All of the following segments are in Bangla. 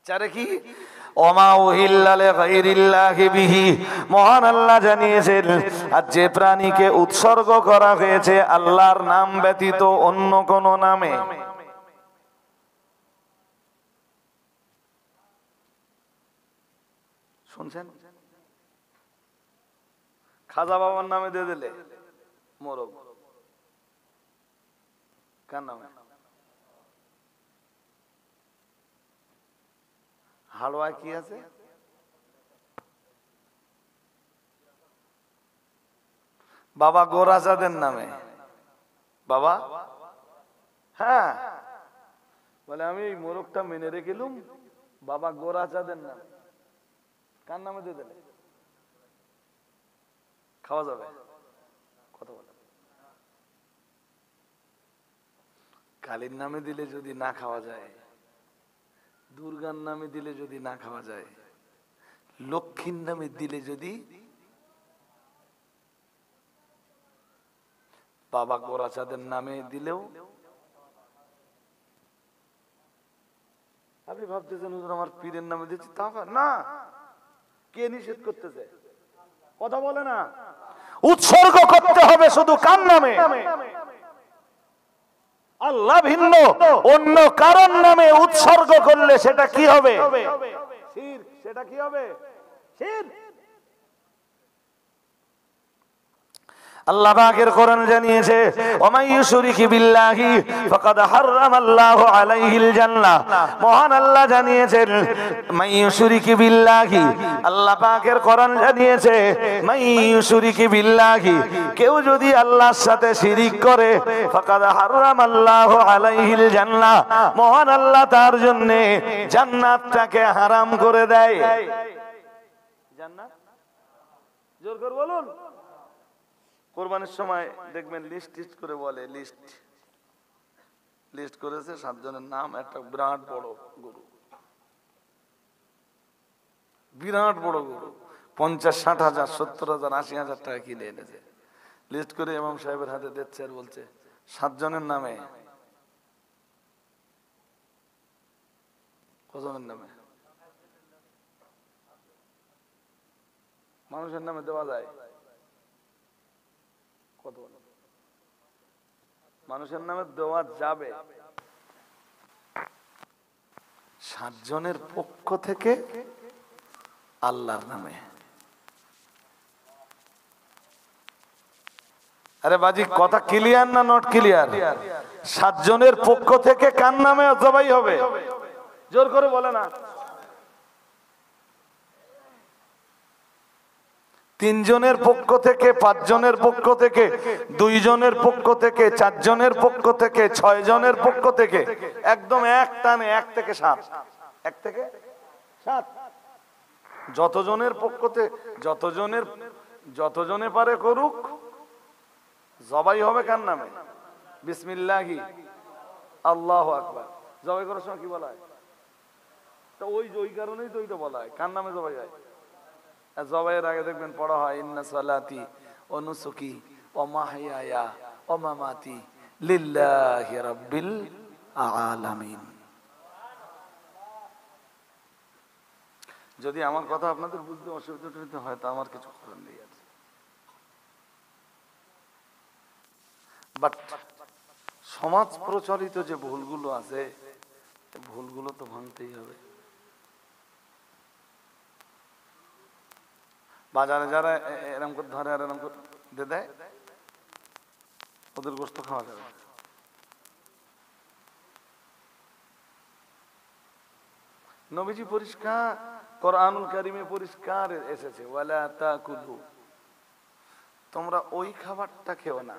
চারে কি ওমা উহিল্লা লিগাইরিল্লাহি বিহি, মহান আল্লাহ জানিয়েছেন আর যে প্রাণীকে উৎসর্গ করা হয়েছে আল্লাহর নাম ব্যতীত অন্য কোন নামে, শুনছেন? খাজা বাবার নামে দিয়ে দিলে মোরগ, কার নামে? হাড়োয়ায় কি আছে? বাবা গোরাচাঁদের নামে। বাবা হ্যাঁ বলে আমি এই মোরগটা মেনে রেখেলুম বাবা গোরাচাঁদের নামে। কার নামে দিয়ে দিলে? খাওয়া যাবে? কথা বলে কালীর নামে দিলে যদি না খাওয়া যায়, দুর্গার নামে দিলে যদি না খাওয়া যায়, লক্ষ্মীর নামে দিলে যদি, বাবা গোরাচাঁদের নামে দিলেও আপনি ভাবতেছেন হুজুর আমার পীরের নামে দিচ্ছি, তা না। কে নিষেধ করতেছে? কথা বলে না। উৎসর্গ করতে হবে শুধু কার নামে? আল্লাহ ভিন্ন অন্য কারণ নামে উৎসর্গ করলে সেটা কি হবে? শিরক। সেটা কি হবে? শিরক। আল্লাহ পাকের কোরআন জানিয়েছে ওমাই ইউশরিকি বিল্লাহি ফাকাদ হারামাল্লাহু আলাইহিল জান্নাহ। মহান আল্লাহ জানিয়েছেন মাই ইউশরিকি বিল্লাহি, আল্লাহ পাকের কোরআন জানিয়েছে মাই ইউশরিকি বিল্লাহি, কেউ যদি আল্লাহর সাথে শিরিক করে ফাকাদ হারামাল্লাহু আলাইহিল জান্নাহ, মহান আল্লাহ তার জন্য জান্নাতটাকে হারাম করে দেয়। জান্নাত জোর করে বলুন। কোরবানির সময় দেখবেন লিস্ট করে বলে, লিস্ট করেছে 7 জনের নাম, একটা বিরাট বড় গরু, বিরাট বড় গরু 50-60 হাজার 70 হাজার 80 হাজার টাকা কিনে এনেছে। লিস্ট করে ইমাম সাহেবের হাতে দিচ্ছে আর বলছে 7 জনের নামে, কজনের নামে? মানুষের নামে দেওয়া যায়? কত মানুষের নামে দেওয়া যাবে? 7 জনের পক্ষ থেকে আল্লাহর নামে। আরে বাজি কথা ক্লিয়ার না নট ক্লিয়ার? 7 জনের পক্ষ থেকে কার নামে জবাই হবে? জোর করে বলে না। 3 জনের পক্ষ থেকে, 5 জনের পক্ষ থেকে, 2 জনের পক্ষ থেকে, 4 জনের পক্ষ থেকে, 6 জনের পক্ষ থেকে, একদম এক টানে 1 থেকে 7, 1 থেকে 7 যতজনের পক্ষ থেকে যতজনে পারে করুক, জবাই হবে কার নামে? বিসমিল্লাহি আল্লাহু আকবার। জবাই করার সময় কি বলা হয়? তো ওই কারণেই তো ওইটা বলা হয় কার নামে জবাই হয়। জবাইয়ের আগে দেখবেন পড়া হয় ইন্না সালাতি ওয়া নুসুকি ওয়া মাহইয়ায়া ওয়া মামাতি লিল্লাহি রাব্বিল আলামিন। যদি আমার কথা আপনাদের বুঝতে অসুবিধা হয় তা আমার কিছু করার নেই আছে। বাট সমাজ প্রচলিত যে ভুলগুলো আছে, ভুলগুলো তো ভাঙতেই হবে। বাজারে যারা এরকম করে ধরে আর এরকম করে দিয়ে দেয়, ওদের গোশত খাওয়া যাবে। নবীজি পরিষ্কার, কোরআনুল কারীমে পরিষ্কার এসেছে ওয়ালা তাকুলু, তোমরা ওই খাবারটা খেও না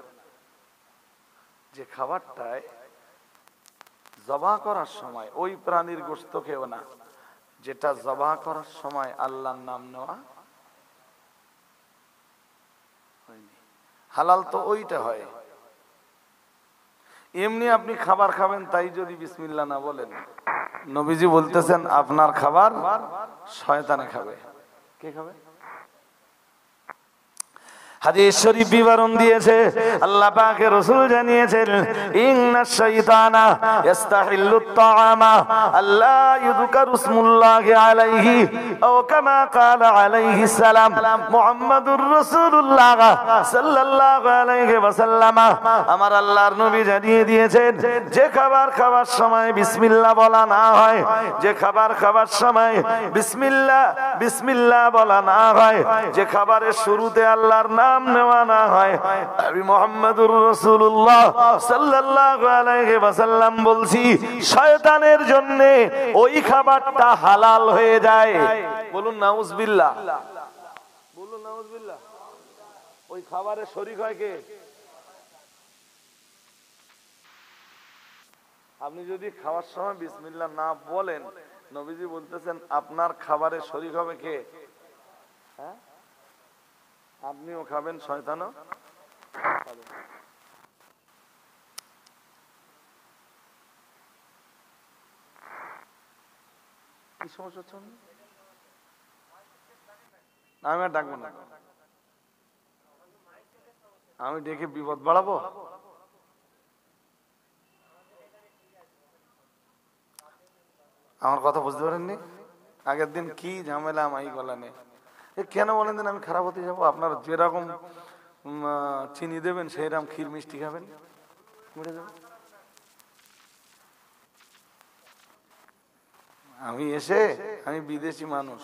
যে খাবারটায় জবাহ করার সময়, ওই প্রাণীর গোশত খেও না যেটা জবাহ করার সময় আল্লাহর নাম নেওয়া হয়নি। হালাল তো ওইটা হয়। এমনি আপনি খাবার খাবেন তাই যদি বিসমিল্লাহ না বলেন, নবীজি বলতেছেন আপনার খাবার শয়তানে খাবে। কে খাবে? হাদিস শরীফ বিবরণ দিয়েছে, আল্লাহ পাকের রাসূল জানিয়েছেন, ইন্নাশ শাইতানা ইস্তাহিল্লুত তাআমা আল্লা ইযকারু ইসমুল্লাহি আলাইহি আও কামা ক্বালা আলাইহিস সালাম। মুহাম্মাদুর রাসূলুল্লাহ সাল্লাল্লাহু আলাইহি ওয়াসাল্লাম আমার আল্লাহর নবী জানিয়ে দিয়েছেন, যে খাবার খাওয়ার সময় বিসমিল্লাহ বলা না হয়, যে খাবার খাওয়ার সময় বিসমিল্লাহ বিসমিল্লাহ বলা না হয়, যে খাবারের শুরুতে আল্লাহর নাম নেওয়া না হয়, আমি মুহাম্মাদুর রাসূলুল্লাহ সাল্লাল্লাহু আলাইহি ওয়াসাল্লাম বলছি, শয়তানের জন্য ওই খাবারটা হালাল হয়ে যায়। বলুন নাউজুবিল্লাহ, বলুন নাউজুবিল্লাহ। ওই খাবারে শরীক হয় কে? আপনি যদি খাওয়ার সময় বিসমিল্লাহ না বলেন, নবীজি বলতেছেন আপনার খাবারে শরীক হবে কে? হ্যাঁ, আপনিও খাবেন, শয়তানও খাবে। কি সমস্যা হচ্ছে? আমি আর ডাকবো না, আমি ডেকে বিপদ বাড়াবো? আমার কথা বুঝতে পারেননি? আগের দিন কি ঝামেলা আমাই গলা নেই, কেন বলেন দিন আমি খারাপ হতে যাবো? আপনার যেরকম চিনি দেবেন সেইরকম ক্ষীর মিষ্টি খাবেন, মিটে যাবে। আমি এসে, আমি বিদেশি মানুষ,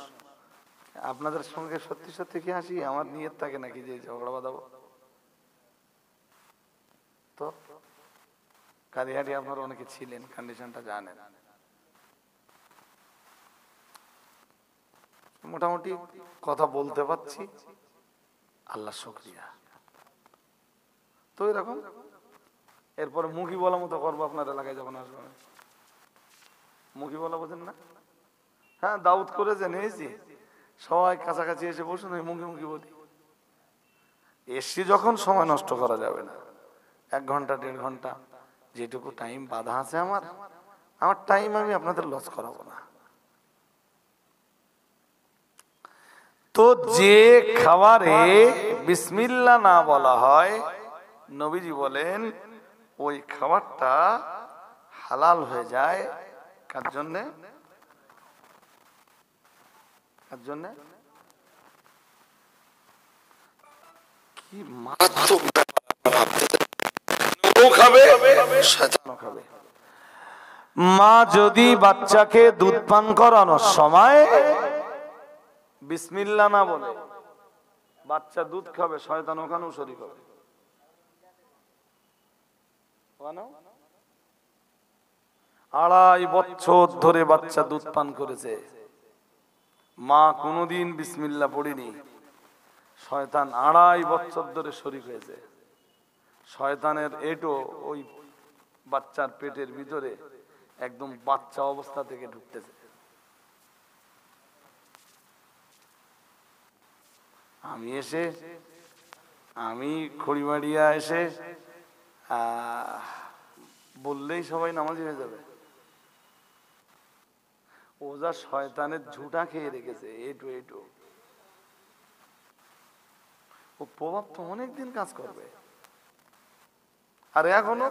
আপনাদের সঙ্গে সত্যি সত্যি কি হাসি? আমার নিয়ত থাকে নাকি যে ঝগড়া বাঁধাবো? তো কাদিহাটি আপনারা অনেকে ছিলেন, কন্ডিশনটা জানেন। মোটামুটি কথা বলতে পারছি, আল্লাহ শুকরিয়া। তো এরকম এরপরে মুখী বলা মতো করবো আপনার এলাকায় যখন আসবেন। মুখী বলা বোঝেন না? হ্যাঁ, দাউদ করেছেন, হয়েছি সবাই কাছাকাছি এসে বসুন, ওই মুখে মুখে বলি। এসছি যখন সময় নষ্ট করা যাবে না, 1 ঘন্টা 1.5 ঘন্টা যেটুকু টাইম বাধা আছে আমার টাইম আমি আপনাদের লস করাবো না। তো যে খাবারে বিসমিল্লাহ না বলা হয়, নবীজি বলেন ওই খাবারটা হালাল হয়ে যায়। কার জন্যে? কার জন্যে? কি মারাত্মক খাবে, শয়তানও খাবে। মা যদি বাচ্চাকে দুধ পান করানোর সময় বিসমিল্লাহ না বলে বাচ্চা দুধ খাবে, শয়তান ওখানেও শরীক হবে। 2.5 বছর ধরে বাচ্চা দুধ পান করেছে, মা কোনোদিন বিসমিল্লাহ পড়েনি, শয়তান 2.5 বছর ধরে শরীক হয়েছে। শয়তানের এটো ওই বাচ্চার পেটের ভিতরে একদম বাচ্চা অবস্থা থেকে ঢুকতেছে। আমি খড়িমারিয়া এসে বললেই সবাই নামাজি হয়ে যাবে। ও যা শয়তানের ঝুটা খেয়ে রেখেছে, এটো ও প্রভাব তো অনেকদিন কাজ করবে। আর এখনো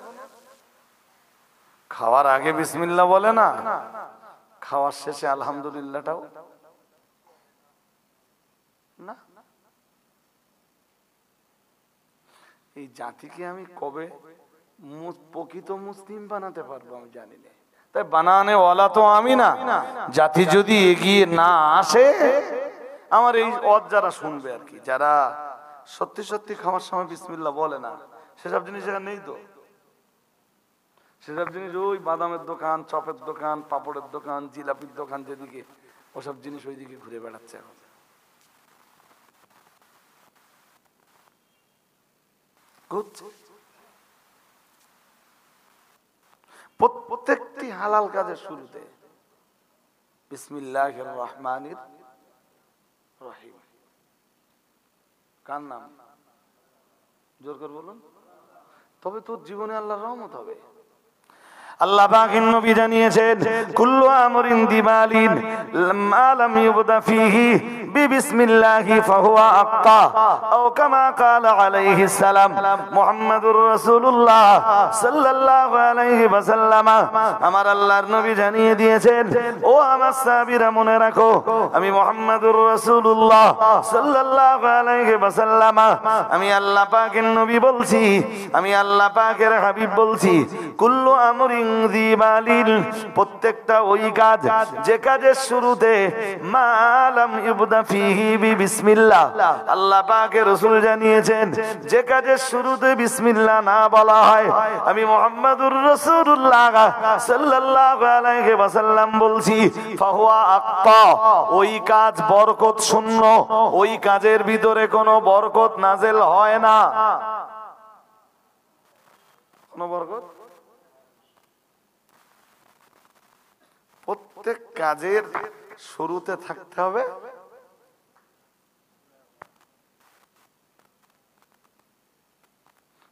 খাওয়ার আগে বিসমিল্লাহ বলে না, খাওয়ার শেষে আলহামদুলিল্লাহটাও না। এই জাতিকে আমি কবে প্রকৃত মুসলিম বানাতে পারবো আমি জানি না। তাই বানানে ওয়ালা তো আমি না। জাতি যদি এগিয়ে না আসে, আমার এই যারা শুনবে আর কি, যারা সত্যি সত্যি খাওয়ার সময় বিসমিল্লাহ বলে না, সেসব জিনিস এখানে নেই। তো সেসব জিনিস ওই বাদামের দোকান, চপের দোকান, পাপড়ের দোকান, জিলাপির দোকান, যেদিকে ওসব জিনিস ওইদিকে ঘুরে বেড়াচ্ছে এখন। প্রত্যেকটি হালাল কাজের শুরুতে বিসমিল্লাহির রহমানির রহিম। কার নাম? জোর করে বলুন। তবে তোর জীবনে আল্লাহর রহমত হবে। আল্লাহ পাকের নবী জানিয়েছেন কুল্লু আমরিন দিবালিন মা লাম ইউবদা ফিহি বিসমিল্লাহি ফাহুয়া আক্তা আও কামা ক্বালা আলাইহিস সালাম। মুহাম্মাদুর রাসূলুল্লাহ সাল্লাল্লাহু আলাইহি ওয়াসাল্লাম আমার আল্লাহর নবী জানিয়ে দিয়েছেন, ও আমার সাহাবীরা মনে রাখো, আমি মুহাম্মাদুর রাসূলুল্লাহ সাল্লাল্লাহু আলাইহি ওয়াসাল্লাম আমি আল্লাহ পাকের নবী বলছি, আমি আল্লাহ পাকের হাবিব বলছি, কুল্লু আমরিন দিবালিন, প্রত্যেকটা ওই কাজ যে কাজের শুরুতে মা লাম ইউবদা ফিহি বিসমিল্লাহ, আল্লাহ পাকের রাসূল জানিয়েছেন যে কাজের শুরুতে বিসমিল্লাহ না বলা হয়, আমি মুহাম্মাদুর রাসূলুল্লাহ সাল্লাল্লাহু আলাইহি ওয়াসাল্লাম বলছি ফাহুয়া আক্তা, ওই কাজ বরকত শূন্য, ওই কাজের ভিতরে কোনো বরকত নাযিল হয় না। কোনো বরকত, প্রত্যেক কাজের শুরুতে থাকতে হবে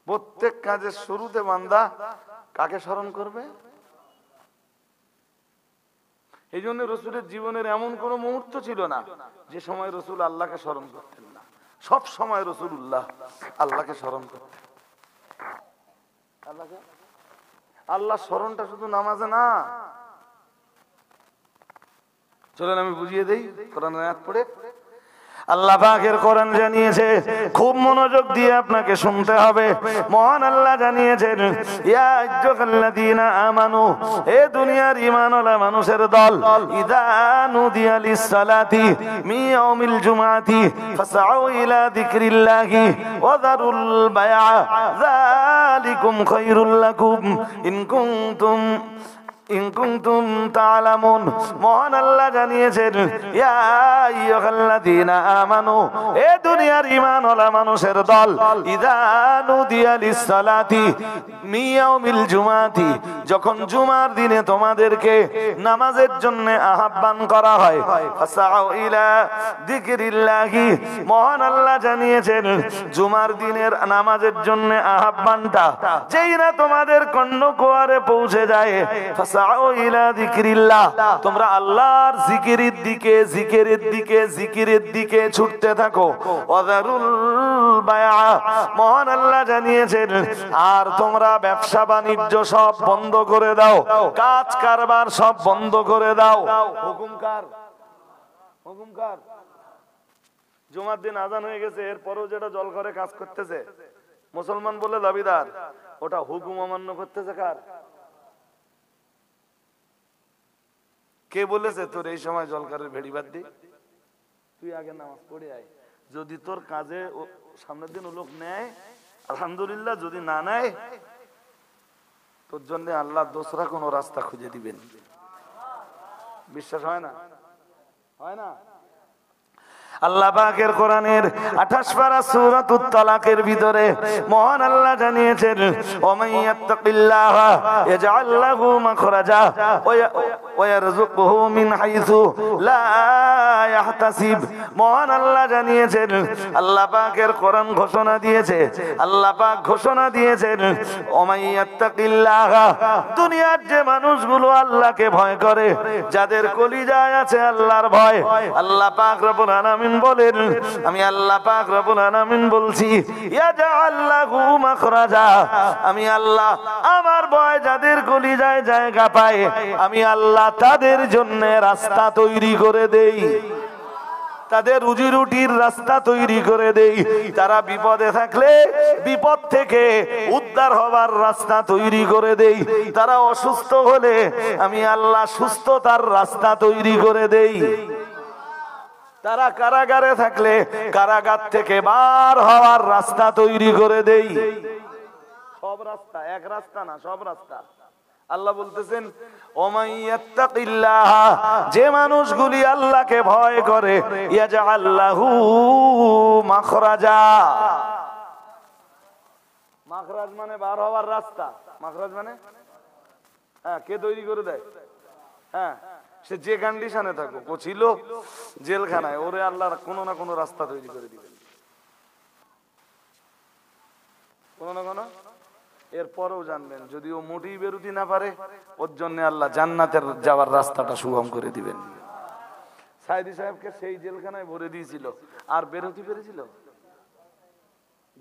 প্রত্যেক কাজের শুরুতে বান্দা কাকে স্মরণ করবে? এই জন্য রসুলের জীবনের এমন কোন মুহূর্ত ছিল না যে সময় রসুল আল্লাহকে স্মরণ করতেন না। সব সময় রসুল্লাহ আল্লাহকে স্মরণ করতেন। আল্লাহ স্মরণটা শুধু নামাজে না। চলেন আমি বুঝিয়ে দেই কোরআনের আয়াত পড়ে। আল্লাহ পাকের কোরআন জানিয়েছে, খুব মনোযোগ দিয়ে আপনাকে শুনতে হবে। মহান আল্লাহ জানিয়েছেন, ইয়া আইয়ুহাল্লাযীনা আমানু, হে দুনিয়ার ঈমানওয়ালা মানুষের দল, ইযা নুদিয়া লিস-সালাতি মিন ইয়াউমিল জুমআতি ফাসআউ ইলা যিকরিল্লাহি ওয়া যারুল বাইআ যালিকুম খায়রুল লাকুম ইন কুনতুম তা'লামুন। মহান আল্লাহ জানিয়েছেন, ইয়া আইয়ুহাল্লাযীনা আমানু, হে দুনিয়ার ঈমানওয়ালা মানুষের দল, ইযা নুদিয়া লিস-সালাতি মিন ইয়াউমিল জুমআতি, যখন জুমার দিনে তোমাদেরকে নামাজের জন্য আহ্বান করা হয়, ফাসআউ ইলা যিকরিল্লাহি, মহান আল্লাহ জানিয়েছেন জুমার দিনের নামাজের জন্য আহ্বানটা যেই না তোমাদের কর্ণকুয়ারে পৌঁছে যায়, তোমরা আল্লাহর জিকিরের দিকে ছুটতে থাকো। মহান আল্লাহ জানিয়েছেন, আর তোমরা ব্যবসা বাণিজ্য সব বন্ধ করে দাও, কাজ কারবার সব বন্ধ করে দাও। হুকুমকার জুমার দিন আজান হয়ে গেছে, এরপরও যেটা জল ঘরে কাজ করতেছে মুসলমান বলে দাবিদার, ওটা হুকুম অমান্য করতেছে কার? কে বলেছে তোর এই সময় জলকারের ভেড়ি বাদ দি? তুই আগে নামাজ পড়ে আয়। যদি তোর কাজে সামনের দিন লোক নেয় আলহামদুলিল্লাহ, যদি না নেয় তোর জন্য আল্লাহ দোসরা কোন রাস্তা খুঁজে দিবেন। বিশ্বাস হয় না? হয় না? আল্লাহ পাকের কোরআনের 28 পারা সূরাতুত তালাকের ভিতরে মহান আল্লাহ জানিয়েছেন, ওমাইয়াত্তাকিল্লাহা ইয়াজআল লাহু মাখরাজা ওয়া ইয়ারযুকহু মিন হাইসু লা ইয়াহতাসিব। মহান আল্লাহ জানিয়েছেন, আল্লাহ পাকের কোরআন ঘোষণা দিয়েছে, আল্লাহ পাক ঘোষণা দিয়েছেন, ওমাইয়াত্তাকিল্লাহা, দুনিয়ার যে মানুষগুলো আল্লাহকে ভয় করে, যাদের কলিজায় আছে আল্লাহর ভয়, আল্লাহ পাক রব্বুল আলামিন বলেন, আমি আল্লাহ পাক রব্বুল আলামিন বলছি, ইয়াজআল লাহু মাখরাজা, আমি আল্লাহ আমার ভয় যাদের কলিজায় জায়গা পায়, আমি আল্লাহ তাদের জন্য রাস্তা তৈরি করে দেই, তাদের রুজি রুটির রাস্তা তৈরি করে দেই। তারা বিপদে থাকলে বিপদ থেকে উদ্ধার হবার রাস্তা তৈরি করে দেই। তারা অসুস্থ হলে আমি আল্লাহ সুস্থতার রাস্তা তৈরি করে দেই। তারা কারাগারে থাকলে কারাগার থেকে বার হওয়ার রাস্তা তৈরি করে দেই। সব রাস্তা, এক রাস্তা না, সব রাস্তা। আল্লাহ বলতেছেন, ওমাইয়াত্তাকিল্লাহ, যে মানুষগুলি আল্লাহকে ভয় করে, ইয়াজআল লাহু মাখরাজা। মাখরাজ মানে বার হওয়ার রাস্তা। মাখরাজ মানে কে তৈরি করে দেয়? হ্যাঁ, সে যে কন্ডিশনে থাকুক, ও ছিল জেলখানায়, ওরে আল্লাহ কোনো না কোনো রাস্তা তৈরি করে দিবেন। কোনো না কোনো এরপরেও জানবেন যদি ও মোটেই বেরোতে না পারে, ওর জন্য আল্লাহ জান্নাতের যাওয়ার রাস্তাটা সুগম করে দিবেন। সাইদি সাহেবকে সেই জেলখানায় ভরে দিয়েছিল, আর বেরোতে পেরেছিল?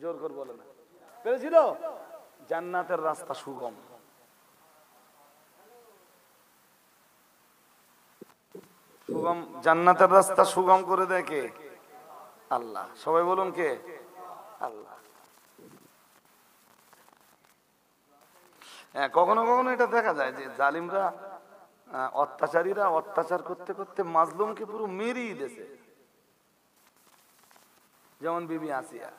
জোর করে বলে না, পেরেছিল? জান্নাতের রাস্তা সুগম। সুগম জান্নাতের রাস্তা সুগম করে দেয় কে? আল্লাহ। সবাই বলুন কে? আল্লাহ। হ্যাঁ, কখনো কখনো এটা দেখা যায় যে জালিমরা, অত্যাচারীরা অত্যাচার করতে করতে মাজলুমকে পুরো মেরেই দিয়েছে। যেমন বিবি আসিয়া,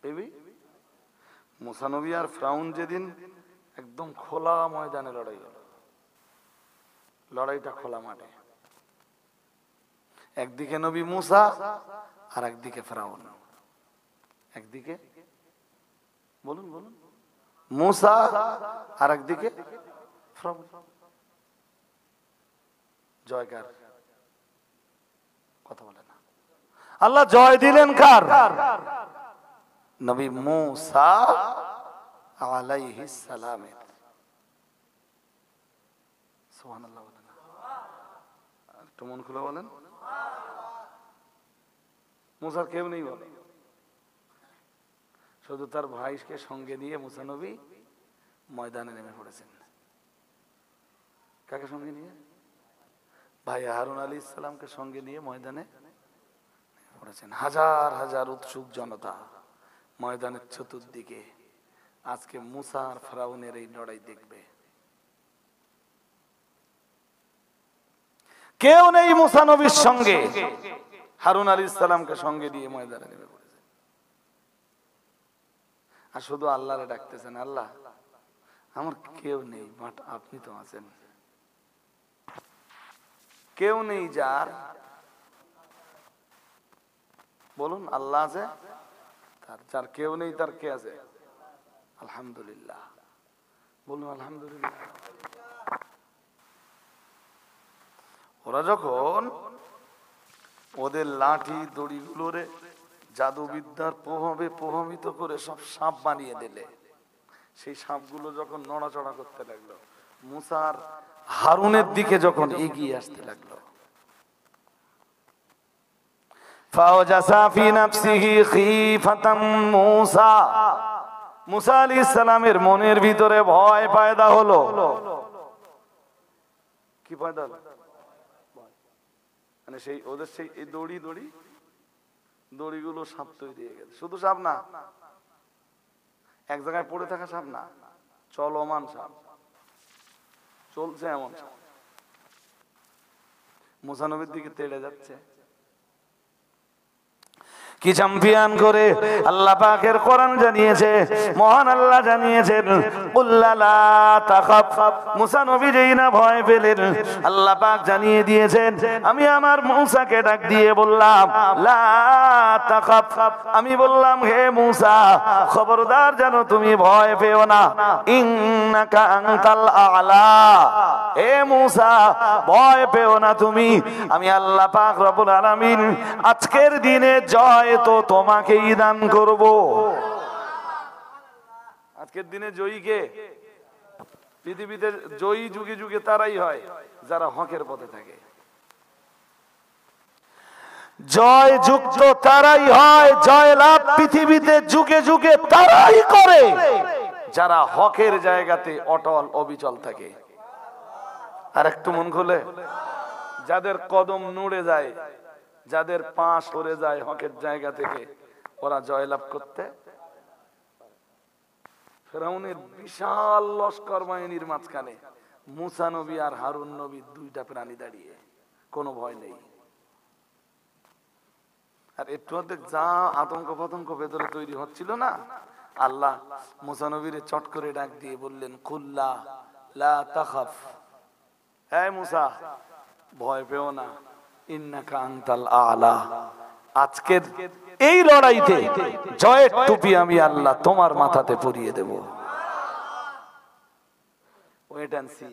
বিবি মুসা নবী আর ফিরআউন যেদিন একদম খোলা ময়দানে লড়াই হলো, লড়াইটা খোলা মাঠে, একদিকে নবী মুসা আর একদিকে ফিরআউন। একদিকে বলুন বলুন মুসা আর একদিকে ফিরআউন। জয়কার কথা বলে না। আল্লাহ জয় দিলেন কার? নবী মুসা আলাইহিস সালামের। সুবহানাল্লাহ বলেন, একটু মন খুলে বলেন। মুসার কেউ নেই বলে, শুধু তার ভাইকে সঙ্গে নিয়ে মুসা নবী ময়দানে নেমে পড়েছেন। কাকে সঙ্গে নিয়ে? ভাই হারুন আলাইহিস সালামকে সঙ্গে নিয়ে ময়দানে নেমে পড়েছেন। হাজার হাজার উৎসুক জনতা ময়দানের চতুর্দিকে আজকে মুসা আর ফিরআউনের এই লড়াই দেখবে। কেউ নেই মুসা নবীর সঙ্গে, হারুন আলাইহিস সালামকে সঙ্গে নিয়ে ময়দানে নেমে পড়েছে। আর শুধু আল্লাহরে ডাকতেছেন, আল্লাহ আমার কেউ নেই, বাট আপনি তো আছেন। কেউ নেই যার, বলুন আল্লাহ আছে তার, যার কেউ নেই তার কে আছে? আলহামদুলিল্লাহ, বলুন আলহামদুলিল্লাহ। ওরা যখন ওদের লাঠি দড়িগুলোরে জাদুবিদ্যার প্রভাবে প্রভাবিত করে সব সাপ বানিয়ে দিলে, সেই সাপগুলো যখন নড়াচড়া করতে লাগলো, মুসার হারুনের দিকে যখন এগিয়ে আসতে লাগলো, ফাওজাসা ফি নাফসিহি খীফাতাম মুসা, মুসা আলাইহিস সালামের মনের ভিতরে ভয় পয়দা হলো। কি পয়দা হলো? মানে সেই ওদের সেই এই দড়িগুলো সাপ তৈরি হয়ে গেছে। শুধু সাপ না, এক জায়গায় পড়ে থাকা সাপ না, চলমান সাপ, চলছে এমন সাপ মুসা নবীর দিকে তেড়ে যাচ্ছে। কি চ্যাম্পিয়ন করে আল্লাহ পাকের কোরআন জানিয়েছে, মহান আল্লাহ জানিয়েছেন কুল্লা লা তাখাফ। মুসা নবী যেই না ভয় পেলেন, আল্লাহ পাক জানিয়ে দিয়েছেন, আমি আমার মুসাকে ডাক দিয়ে বললাম লা তাখাফ, আমি বললাম হে মুসা খবরদার যেন তুমি ভয় পেও না, ইন্নাকা আনতাল আ'লা, হে মুসা ভয় পেও না তুমি, আমি আল্লাহ পাক রব্বুল আলামিন আজকের দিনে জয় তো তোমাকেই দান করব। আজকের দিনে জয়ী কে? পৃথিবীতে জয়ী যুগে যুগে তারাই হয় যারা হকের পথে থাকে। জয় যুক্ত তারাই হয়, জয় লাভ পৃথিবীতে যুগে যুগে তারাই করে যারা হকের জায়গাতে অটল অবিচল থাকে। আর একটু মন খুলে, যাদের কদম নড়ে যায়, যাদের পা সরে যায় হকের জায়গা থেকে, ওরা জয়লাভ করতে। ফিরআউনের বিশাল লস্কর বাহিনীর মাঝখানে মুসা নবী আর হারুন নবী দুইটা প্রাণী দাঁড়িয়ে, কোনো ভয় নেই। আর একটু যা আতঙ্ক ফাতঙ্ক ভেতরে তৈরি হচ্ছিল না, আল্লাহ মুসা নবীরে চট করে ডাক দিয়ে বললেন কুল্লা লা তাখাফ, হে মুসা ভয় পেও না, ইন্নাকা আনতাল আ'লা, আজকের এই লড়াইতে জয়ের টুপি আমি আল্লাহ তোমার মাথাতে পরিয়ে দেব। ওয়েট এন্ড সি,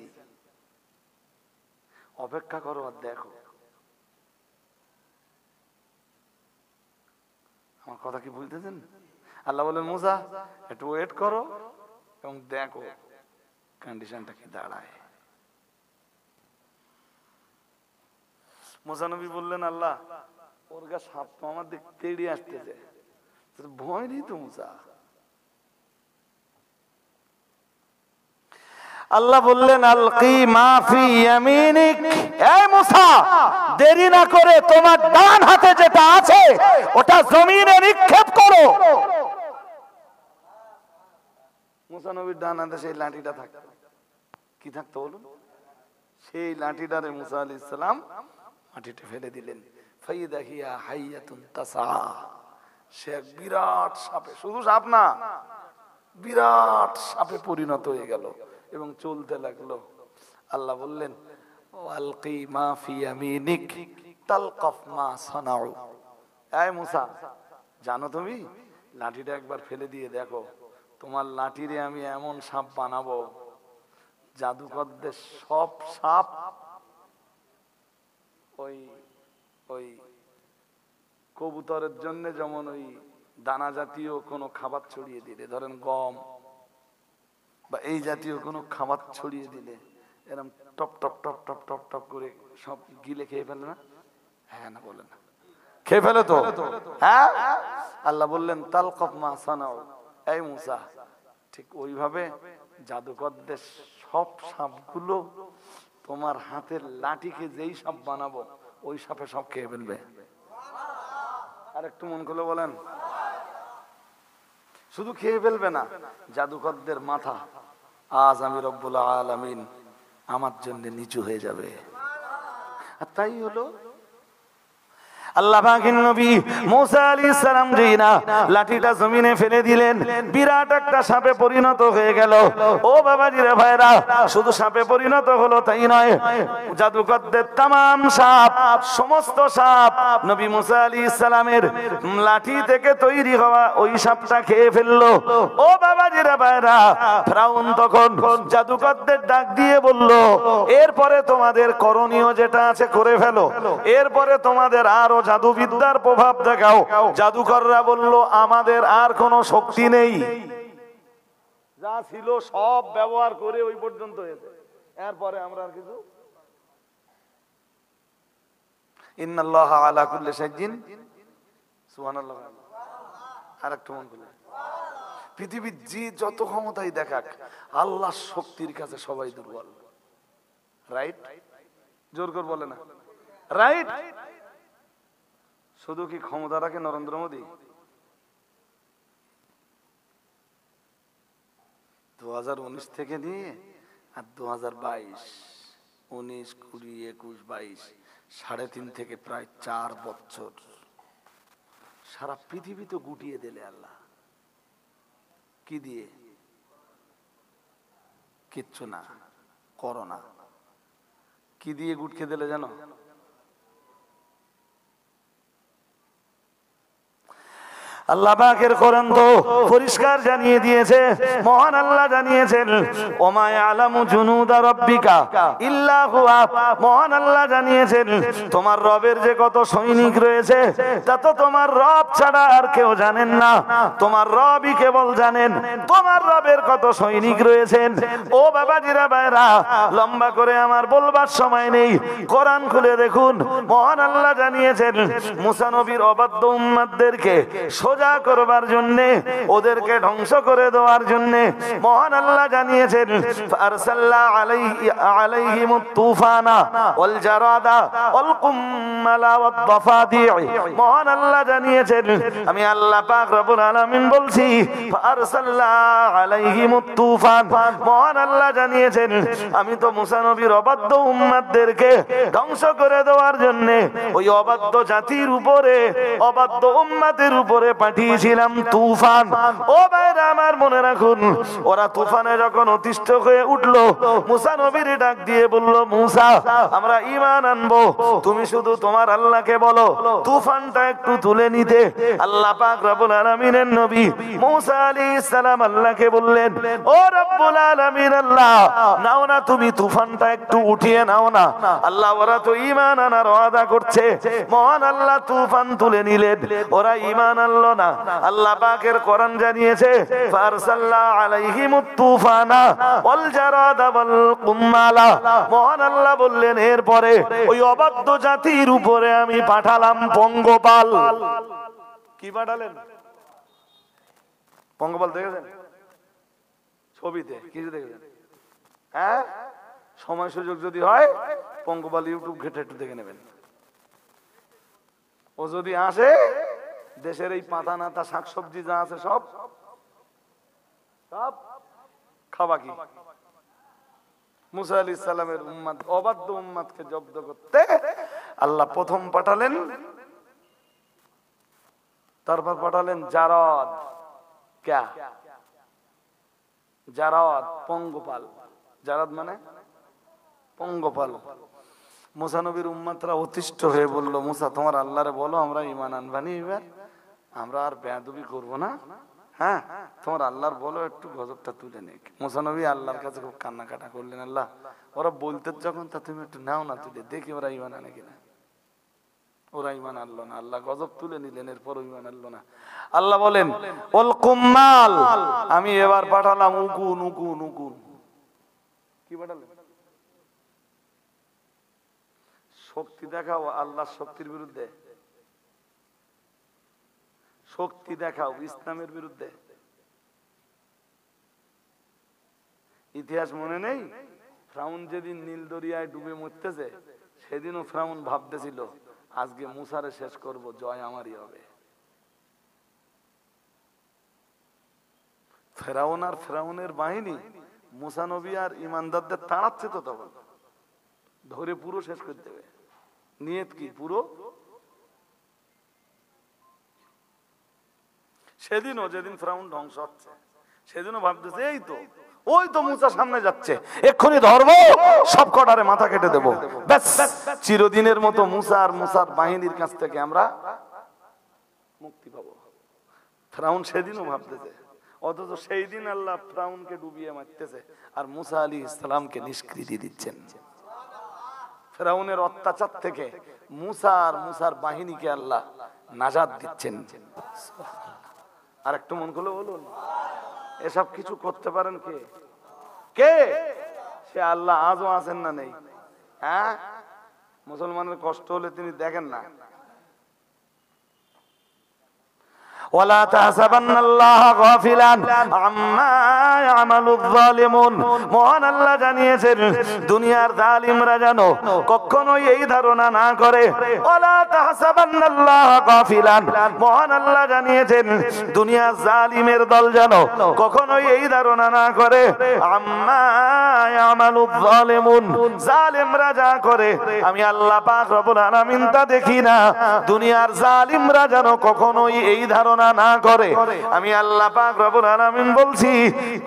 অপেক্ষা করো আর দেখো। আমার কথা কি বুঝতেছেন? আল্লাহ বলেন মুসা একটু ওয়েট করো এবং দেখো কন্ডিশনটা কি দাঁড়ায়। মুসা নবী বললেন আল্লাহ ওর গা সাপ তো আমার দিক তেড়ে আসতেছে, ভয় নেই তো মুসা? আল্লাহ বললেন আলকি মা ফি ইয়ামিনিক, এই মুসা দেরি না করে তোমার ডান হাতে যেটা আছে ওটা জমিনে নিক্ষেপ করো। মুসা নবীর ডান হাতে সেই লাঠিটা থাকতো, কি থাকতো বলুন? সেই লাঠিটারে মুসা আলাইহিস সালাম মাটিতে ফেলে দিলেন। ফাইদা হিয়া হাইয়াতুন তাসা, সে এক বিরাট সাপে, শুধু সাপ না বিরাট সাপে পরিণত হয়ে গেল এবং চলতে লাগলো। আল্লাহ বললেন আলকি মা ফি ইয়ামিনিক তালকাফ মা সানাউ, এই মুসা জানো তুমি লাঠিটা একবার ফেলে দিয়ে দেখো, তোমার লাঠিরে আমি এমন সাপ বানাবো জাদুকরদের সব সাপ ওই ওই কবুতরের জন্য যেমন ওই দানা জাতীয় কোনো খাবার ছড়িয়ে দিলে, ধরেন গম বা এই জাতীয় কোনো খাবার ছড়িয়ে দিলে এরকম top top top top top top করে সব গিলে খেয়ে ফেলে না? হ্যাঁ না বলে না, খেয়ে ফেলে তো? হ্যাঁ। আল্লাহ বললেন তালকাফ মা সানাউ, এই মুসা ঠিক ওইভাবে জাদুকরদের সব সাপগুলো তোমার হাতের লাঠিকে যেই সাপ বানাবো ওই সাপে সব খেয়ে ফেলবে। আর একটু মন খুলে বলেন, শুধু খেয়ে ফেলবে না, জাদুকরদের মাথা আজ আমি রব্বুল আলামিন আমার জন্য নিচু হয়ে যাবে। আর তাই হলো। আল্লাহ পাকের নবী মুসা আলাইহিস সালাম জিনা লাঠিটা জমিনে ফেলে দিলেন, বিরাট একটা সাপে পরিণত হয়ে গেল। ও বাবাজিরা ভাইরা, শুধু সাপে পরিণত হলো তাই নয়, জাদুকরদের तमाम সাপ, সমস্ত সাপ নবী মুসা আলাইহিস সালামের লাঠি থেকে তৈরি হওয়া ওই সাপটা খেয়ে ফেললো। ও বাবাজিরা ভাইরা, ফিরাউন তখন জাদুকরদের ডাক দিয়ে বলল, এরপরে তোমাদের করণীয় যেটা আছে করে ফেলো, এরপরে তোমাদের আরো জাদুবিদ্যার প্রভাব দেখাও। জাদুকররা বলল আমাদের আর কোনো শক্তি নেই, যা ছিল সব ব্যবহার করে ওই পর্যন্ত হয়েছে, এরপরে আমরা আর কিছু। ইন্নাল্লাহা আলা কুল্লি শাইইন সুবহানাল্লাহ। আর একটু মন খুলে, পৃথিবীর যে যত ক্ষমতাই দেখাক আল্লাহর শক্তির কাছে সবাই দুর্বল। রাইট? জোর করে বলে না রাইট? শুধু কি ক্ষমতা রাখে নরেন্দ্র মোদী? 2019 থেকে নিয়ে আর 2022, 19, 20, 21, 22, 3.5 থেকে প্রায় 4 বছর সারা পৃথিবী তো গুটিয়ে দিলে আল্লাহ। কি দিয়ে? কিচ্ছু না, করোনা। কি দিয়ে গুটকে দিলে জানো? আল্লাহ পাকের কোরআন তো পরিষ্কার জানিয়ে দিয়েছে, মহান আল্লাহ জানিয়েছেন ওমা ইয়ালামু জুনুদা রাব্বিকা ইল্লা হুয়া, মহান আল্লাহ জানিয়েছেন তোমার রবের যে কত সৈনিক রয়েছে তা তো তোমার রব ছাড়া আর কেউ জানেন না, তোমার রবই কেবল জানেন তোমার রবের কত সৈনিক রয়েছেন। ও বাবাজিরা ভাইরা, লম্বা করে আমার বলবার সময় নেই, কোরআন খুলে দেখুন, মহান আল্লাহ জানিয়েছেন মুসা নবীর অবাধ্য উম্মতদেরকে সোজা করবার জন্য, ওদেরকে ধ্বংস করে দেওয়ার জন্য মহান আল্লাহ জানিয়েছেন ফারসালনা আলাইহিমুত তুফানা ওয়াল জারাদা ওয়াল কুম্মালা ওয়াদ দাফাদি। মহান আল্লাহ জানিয়েছেন আমি আল্লাহ পাক রব্বুল আলামিন বলছি ফারসালনা আলাইহিমুত তুফান, মহান আল্লাহ জানিয়েছেন আমি তো মুসা নবীর অবাধ্য উম্মতদেরকে ধ্বংস করে দেওয়ার জন্য ওই অবাধ্য জাতির উপরে, অবাধ্য উম্মতের উপরে পাঠিয়েছিলাম তুফান। ও ভাইরা আমার মনে রাখুন, ওরা তুফানে যখন অতিষ্ঠ হয়ে উঠলো, মুসা নবীর ডাক দিয়ে বলল মুসা আমরা ঈমান আনবো, তুমি শুধু তোমার আল্লাহকে বলো তুফানটা একটু তুলে নিতে। আল্লাহ পাক রব্বুল আলামিনের নবী মুসা আলাইহিস সালাম আল্লাহকে বললেন ও রব্বুল আলামিন আল্লাহ, নাও না তুমি তুফানটা একটু উঠিয়ে নাও না। আল্লাহ ওরা তো ঈমান আনার ওয়াদা করছে, মহান আল্লাহ তুফান তুলে নিলেন, ওরা ঈমান আনলো না, আল্লাহ পাকের কোরআন জানিয়েছে ফারসালনা আলাইহিমুত তুফানা ওয়াল জারাদা ওয়াল কুম্মালা। মহান আল্লাহ বললেন এরপরে ওই অবাধ্য জাতির উপরে আমি পাঠালাম পঙ্গপাল। কি পাঠালেন? পঙ্গপাল দেখেছেন ছবিতে? কিছু দেখেছেন? হ্যাঁ, সময় সুযোগ যদি হয় পঙ্গপাল ইউটিউব ঘেটে একটু দেখে নেবেন। ও যদি আসে দেশের এই পাতা নাতা শাকসবজি যা আছে সব সব খাবা কি? মুসা আলাইহিস সালামের উম্মত অবাধ্য উম্মতকে জব্দ করতে আল্লাহ প্রথম পাঠালেন, তারপর পাঠালেন জারাদ। ক্যা? জারাদ, পঙ্গপাল। জারাদ মানে পঙ্গপাল। মুসা নবীর উম্মতরা অতিষ্ঠ হয়ে বলল, মুসা তোমার আল্লাহরে বলো আমরা ঈমান আনবানি, এবার আমরা আর বেয়াদবি করব না। হ্যাঁ, তোমার আল্লাহর বলো একটু গজবটা তুলে নেক। মুসা নবী আল্লাহর কাছে খুব কান্নাকাটা করলেন, আল্লাহ ওরা বলতে যখন তা তুমি একটু নাও না তুলে, দেখি ওরা ঈমান আনে কিনা। ওরা ঈমান আনলো না, আল্লাহ গজব তুলে নিলেন, এরপর ঈমান আনলো না। আল্লাহ বলেন ওল কুম্মাল, আমি এবার পাঠালাম উকুন উকুন উকুন। কি পাঠালেন? শক্তি দেখাও আল্লাহর শক্তির বিরুদ্ধে, শক্তি দেখাও ইসলামের বিরুদ্ধে। ইতিহাস মনে নেই? ফিরআউন যেদিন নীল দরিয়ায় ডুবে মরতেছে সেদিনও ফিরআউন ভাবতেছিল আজকে মুসারে শেষ করব, জয় আমারই হবে। ফিরআউন আর ফিরআউনের বাহিনী মুসা নবী আর ঈমানদারদের তাড়াচ্ছে, তো তখন ধরে পুরো শেষ করে দেবে। নিয়ত কি? পুরো। সেদিনও যেদিন ফিরআউন ধ্বংস হচ্ছে সেদিনও ভাবতেছে এই তো ওই তো মুসা সামনে যাচ্ছে, এক্ষুনি ধরবো, সব কটারে মাথা কেটে দেবো, ব্যাস চিরদিনের মতো মুসা আর মুসার বাহিনীর কাছ থেকে আমরা মুক্তি পাবো। ফিরআউন সেদিনও ভাবতেছে, অথচ সেই দিন আল্লাহ ফিরআউনকে ডুবিয়ে মারতেছে আর মুসা আলাইহিস সালামকে নিষ্কৃতি দিচ্ছেন। ফিরআউনের অত্যাচার থেকে মুসা আর মুসার বাহিনীকে আল্লাহ নাজাত দিচ্ছেন। আর একটু মন খুলে বলুন, এসব কিছু করতে পারেন কে? কে? সে আল্লাহ। আজও আছেন না নেই? হ্যাঁ, মুসলমানের কষ্ট হলে তিনি দেখেন না। ওয়ালা তাহসাবান্নাল্লাহা গাফিলান আম্মা ইয়ামালুয যালিমুন। মহান আল্লাহ জানিয়েছেন দুনিয়ার জালিমরা যেন কখনোই এই ধারণা না করে। ওয়ালা তাহসাবান্নাল্লাহা গাফিলান, মহান আল্লাহ জানিয়েছেন দুনিয়ার জালিমের দল যেন কখনোই এই ধারণা না করে আম্মা ইয়ামালুয যালিমুন, জালিমরা যা করে আমি আল্লাহ পাক রব্বুল আলামিন তা দেখি না। দুনিয়ার জালিমরা যেন কখনোই এই ধারণা না করে আমি আল্লাহ পাক রব্বুল আলামিন বলছি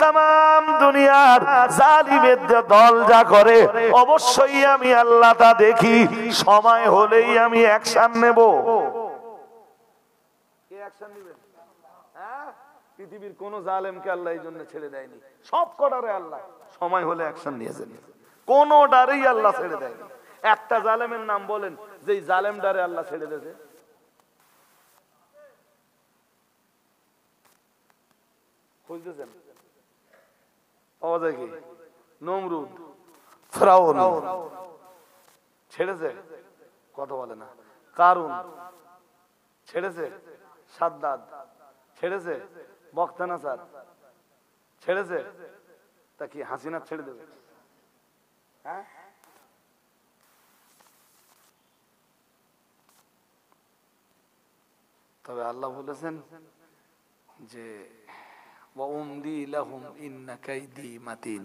तमाम দুনিয়ার জালিমের দল যা করে অবশ্যই আমি আল্লাহ তা দেখি। সময় হলেই আমি অ্যাকশন নেব। কে অ্যাকশন নেবে? হ্যাঁ, পৃথিবীর কোন জালেমকে আল্লাহ এই জন্য ছেড়ে দেয়নি, সব কটারে আল্লাহ সময় হলে অ্যাকশন নিয়েছেন, কোনটারেই আল্লাহ ছেড়ে দেয়নি। একটা জালেমের নাম বলেন যে জালেমটারে আল্লাহ ছেড়ে দিয়েছে। বুঝতেছেন? কি নমরুদ, ফিরআউন ছেড়েছে, কথা বলে না। কারুন ছেড়েছে, সাদ্দাদ ছেড়েছে, বখতানাসার ছেড়েছে, তা কি হাসিনা ছেড়ে দেবে? হ্যাঁ, তবে আল্লাহ বলেছেন যে ওয়াউমলি লাহুম ইন্না কাইদি মাতিন।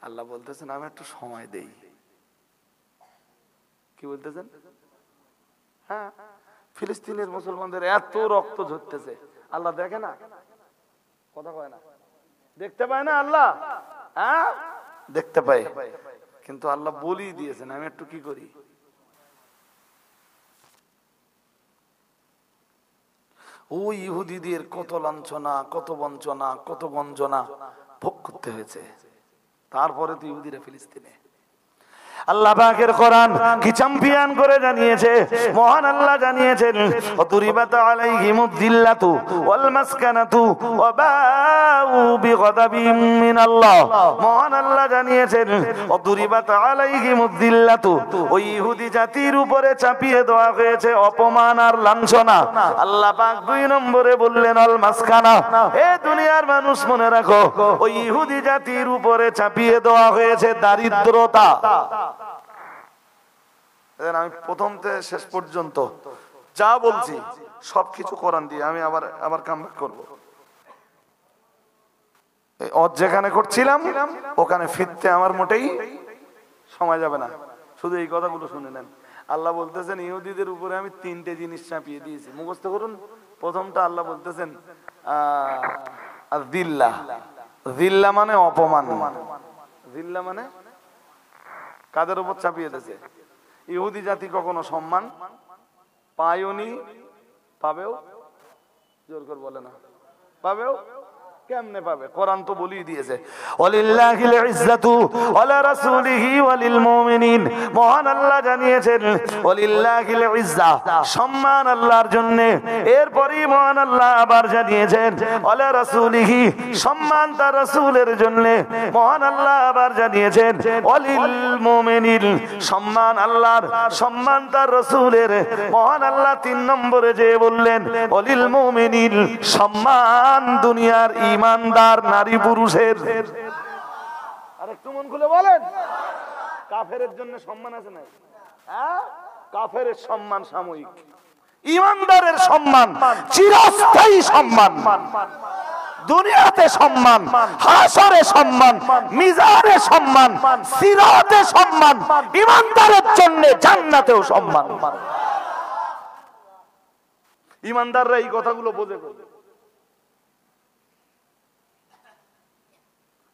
আল্লাহ বলতেছেন আমি একটু সময় দেই। কি বলতেছেন? হ্যাঁ, ফিলিস্তিনের মুসলমানদের এত রক্ত ঝরতেছে, আল্লাহ দেখে না? কথা কয় না? দেখতে পায় না আল্লাহ? হ্যাঁ, দেখতে পায়, কিন্তু আল্লাহ বলি দিয়েছেন আমি একটু কি করি। ওই ইহুদিদের কত লাঞ্ছনা, কত বঞ্চনা, কত গঞ্জনা ভোগ করতে হয়েছে, তারপরে তো ইহুদিরা ফিলিস্তিনে। আল্লাহ পাকের কোরআন কি চ্যাম্পিয়ন করে জানিয়েছে, মহান আল্লাহ জানিয়েছেন অতুরিবাত আলাইহিমুদ দিল্লাতু ওয়াল মাসকানাতু ওয়া বাউ বিগদাবিম মিনাল্লাহ। মহান আল্লাহ জানিয়েছেন অতুরিবাত আলাইহিমুদ দিল্লাতু, ওই ইহুদি জাতির উপরে চাপিয়ে দেওয়া হয়েছে অপমান আর লাঞ্ছনা। আল্লাহ পাক 2 নম্বরে বললেন আল মাসকানা, হে দুনিয়ার মানুষ মনে রাখো, ওই ইহুদি জাতির উপরে চাপিয়ে দেওয়া হয়েছে দারিদ্রতা। আমি প্রথম থেকে শেষ পর্যন্ত যা বলছি সবকিছু কোরআন দিয়ে আমি আবার কামব্যাক করব। যেখানে করছিলাম ওখানে ফিরতে আমার মোটেই সময় যাবে না, শুধু এই কথাগুলো শুনে নেন। আল্লাহ বলতেছেন ইহুদিদের উপরে আমি 3টে জিনিস চাপিয়ে দিয়েছি, মুখস্থ করুন। প্রথমটা আল্লাহ বলতেছেন দিল্লা, দিল্লা মানে অপমান। দিল্লা মানে কাদের উপর চাপিয়ে দিয়েছে? ইহুদি জাতি কখনো সম্মান পায়নি, পাবেও? জোর করে বলে না, পাবেও? কেমনে পাবে? কোরআন তো বলেই দিয়েছে ওয়ালিল্লাহিল ইজ্জাতু ওয়ালা রাসূলিহি ওয়ালিল মুমিনিন। মহান আল্লাহ জানিয়েছেন ওয়ালিল্লাহিল ইজ্জা, সম্মান আল্লাহর জন্য। এরপরই মহান আল্লাহ আবার জানিয়েছেন ওয়ালা রাসূলিহি, সম্মান তার রাসূলের জন্য। মহান আল্লাহ আবার জানিয়েছেন ওয়ালিল মুমিনিন, সম্মান আল্লাহর, সম্মান তার রাসূলের। মহান আল্লাহ 3 নম্বরে যে বললেন ওয়ালিল মুমিনিন, সম্মান দুনিয়ার ইমানদার নারী পুরুষের। আর একটু মন খুলে বলেন, কাফেরের জন্য সম্মান আছে না? কাফেরের সম্মান সাময়িক, ইমানদারের সম্মান চিরস্থায়ী সম্মান। দুনিয়াতে সম্মান, হাসরে সম্মান, মিজানে সম্মান, সিরাতে সম্মান, ইমানদারের জন্য জান্নাতেও সম্মান। ইমানদাররা এই কথাগুলো বোঝে।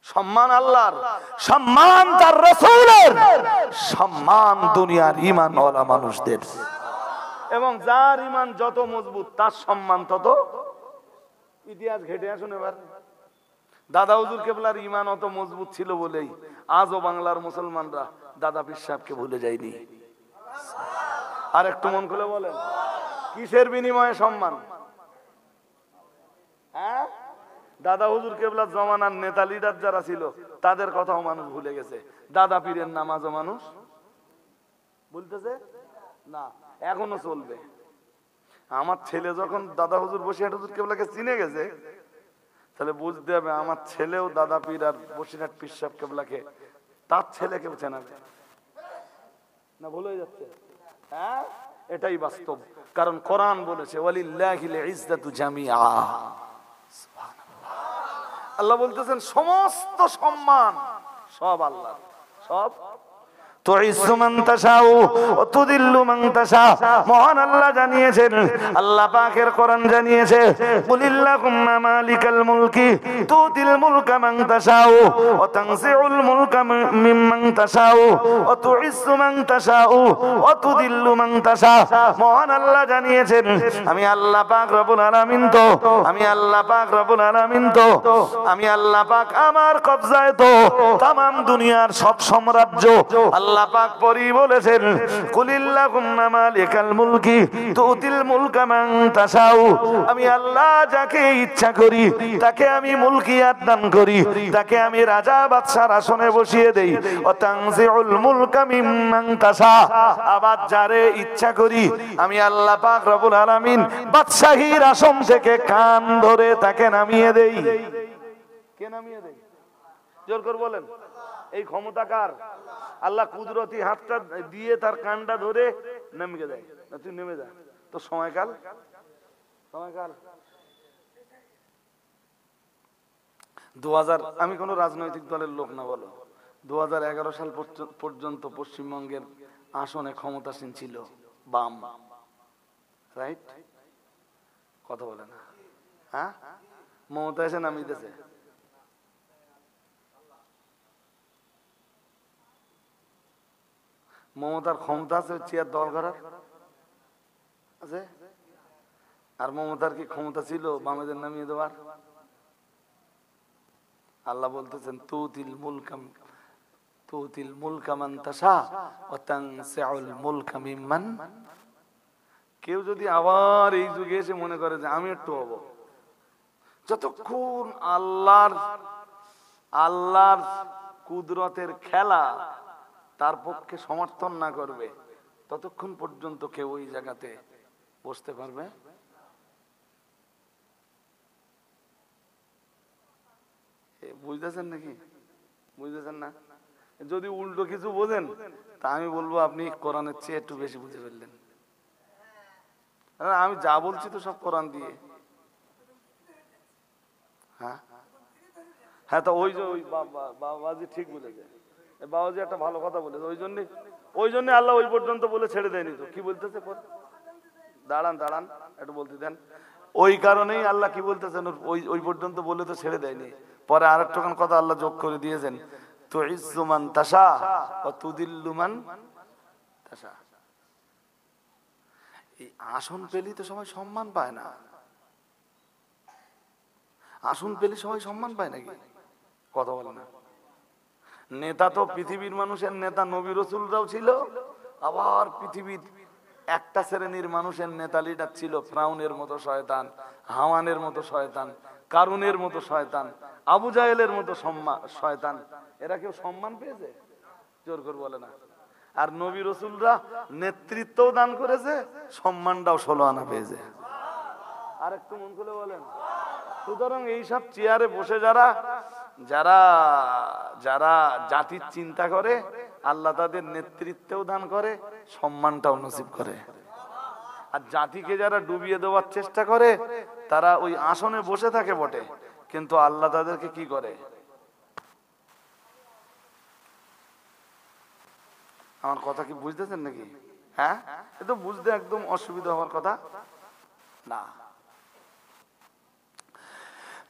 সম্মান আল্লাহর, সম্মান তার রাসূলের, সম্মান দুনিয়ার ঈমানওয়ালা মানুষদের। এবং যার ঈমান যত মজবুত তার সম্মান তত। ইতিহাস ঘেটে আসুন এবার। দাদা হুজুর কেবলার ঈমান অত মজবুত ছিল বলেই আজও বাংলার মুসলমানরা দাদা পীর সাহেবকে ভুলে যায়নি। আর একটু মন খুলে বলেন, কিসের বিনিময়ে সম্মান? হ্যাঁ, দাদা হুজুর কেবলার জমানার নেতা লিডার যারা ছিল তাদের কথাও মানুষ ভুলে গেছে। দাদা পীরের নামাজও মানুষ বলতেছে না, এখনো চলবে। আমার ছেলে যখন দাদা হুজুর বসিরহাট হুজুর কেবলাকে চিনে গেছে, তাহলে বুঝতে হবে আমার ছেলেও দাদা পীর আর বসিরহাট পীর সাহেব কেবলাকে তার ছেলেকেও চেনাবে না। ভুল হয়ে যাচ্ছে? হ্যাঁ, এটাই বাস্তব। কারণ কোরআন বলেছে ওয়ালিল্লাহিল ইজ্জাতু জামিআ। আল্লাহ বলতেছেন সমস্ত সম্মান সব আল্লাহ, সব। তুইজ্জু মান তাশাউ ওয়া তুযিল্লু মান তাশা। মহান আল্লাহ জানিয়েছেন, আল্লাহ পাকের কোরআন জানিয়েছে কুলিল্লাহুম্মা মালিকাল মুলকি তুতিল মুলকা মান তাশাউ ওয়া তানজিউল মুলকা মিম্মান তাশাউ ওয়া তুইজ্জু মান তাশাউ ওয়া তুযিল্লু মান তাশা। মহান আল্লাহ জানিয়েছেন আমি আল্লাহ পাক রব্বুল আলামিন তো, আমি আল্লাহ পাক রব্বুল আলামিন তো, আমি আল্লাহ পাক আমার কবজায় তো तमाम দুনিয়ার সব সাম্রাজ্য। আল্লাহ পাক পরি বলেছেন কুলিল্লাহুম্মা মালিকাল মুলকি তুতিল মুলকা মান তাশাউ। আমি আল্লাহ যাকে ইচ্ছা করি তাকে আমি মুলকিয়াত দান করি, তাকে আমি রাজা বাদশার আসনে বসিয়ে দেই। ওয়া তানজিউল মুলকা মিম্মান তাশা। আবার যারে ইচ্ছা করি আমি আল্লাহ পাক রব্বুল আলামিন বাদশাহীর আসন থেকে কান ধরে তাকে নামিয়ে দেই। কে নামিয়ে দেই? জোর করে বলেন, এই ক্ষমতা কার? আল্লাহ কুদরতি হাতটা দিয়ে তার কানটা ধরে নামিয়ে দেয়। না তুই নেমে যা, তো সময়কাল, সময়কাল 2000। আমি কোন রাজনৈতিক দলের লোক না, বলো 2011 সাল পর্যন্ত পশ্চিমবঙ্গের আসনে ক্ষমতাসীন ছিল বাম, রাইট? কথা বলে না। হ্যাঁ, মমতা এসে নামিয়ে দিয়েছে। মমতার ক্ষমতা আছে চেয়ার দল করার আছে? আর মমতার কি ক্ষমতা ছিল বামেদের নামিয়ে দেওয়ার? আল্লাহ বলতেছেন তুতিল মুলকা তুতিল মুলকা মান তাশা ওয়া তানসিউল মুলকা মিম্মান। কেউ যদি আবার এই যুগে এসে মনে করে যে আমি একটু হব, যতক্ষণ আল্লাহর কুদরতের খেলা তার পক্ষে সমর্থন না করবে, ততক্ষণ পর্যন্ত কেউ ওই জায়গাতে বসতে পারবে। বুঝতেছেন নাকি? বুঝতেছেন না? যদি উল্টো কিছু বোঝেন তা আমি বলবো আপনি কোরআনের চেয়ে একটু বেশি বুঝে ফেললেন। আমি যা বলছি তো সব কোরআন দিয়ে। হ্যাঁ হ্যাঁ, তো ওই যে ওই বাবাজি ঠিক বলেছে, বাবাজি একটা ভালো কথা বলেছে। ওই জন্য আল্লাহ ওই পর্যন্ত বলে ছেড়ে দেয়নি। তো কি বলতেছে? দাঁড়ান একটু বলতে দেন। ওই কারণেই আল্লাহ কি বলতেছেন, ওই পর্যন্ত বলে তো ছেড়ে দেয়নি। পরে আরেকটুখান কথা আল্লাহ যোগ করে দিয়েছেন, তুইজ্জু মান তাশা ওয়া তুদিল্লু মান তাশা। এই আসন পেলি তো সবাই সম্মান পায় না। আসন পেলি সবাই সম্মান পায় নাকি? কথা বলে না। নেতা তো পৃথিবীর মানুষের নেতা নবী রাসূলরাও ছিল, আবার পৃথিবীর একটা শ্রেণীর মানুষের নেতা লিডার ছিল ফিরআউনের মতো শয়তান, হামানের মতো শয়তান, কারুনের মতো শয়তান, আবু জাহেলের মতো শয়তান। এরা কেউ সম্মান পেয়েছে? জোর করে বলে না। আর নবী রাসূলরা নেতৃত্বও দান করেছে, সম্মানটাও 16 আনা পেয়েছে। আর একটু মন খুলে বলেন। সুতরাং এইসব চেয়ারে বসে যারা জাতির চিন্তা করে, আল্লাহ তাদের নেতৃত্বও দান করে, সম্মানটাও নসিব করে। আর জাতিকে যারা ডুবিয়ে দেওয়ার চেষ্টা করে, তারা ওই আসনে বসে থাকে বটে, কিন্তু আল্লাহ তাদেরকে কি করে? আমার কথা কি বুঝতেছেন নাকি? হ্যাঁ, এ তো বুঝতে একদম অসুবিধা হওয়ার কথা না।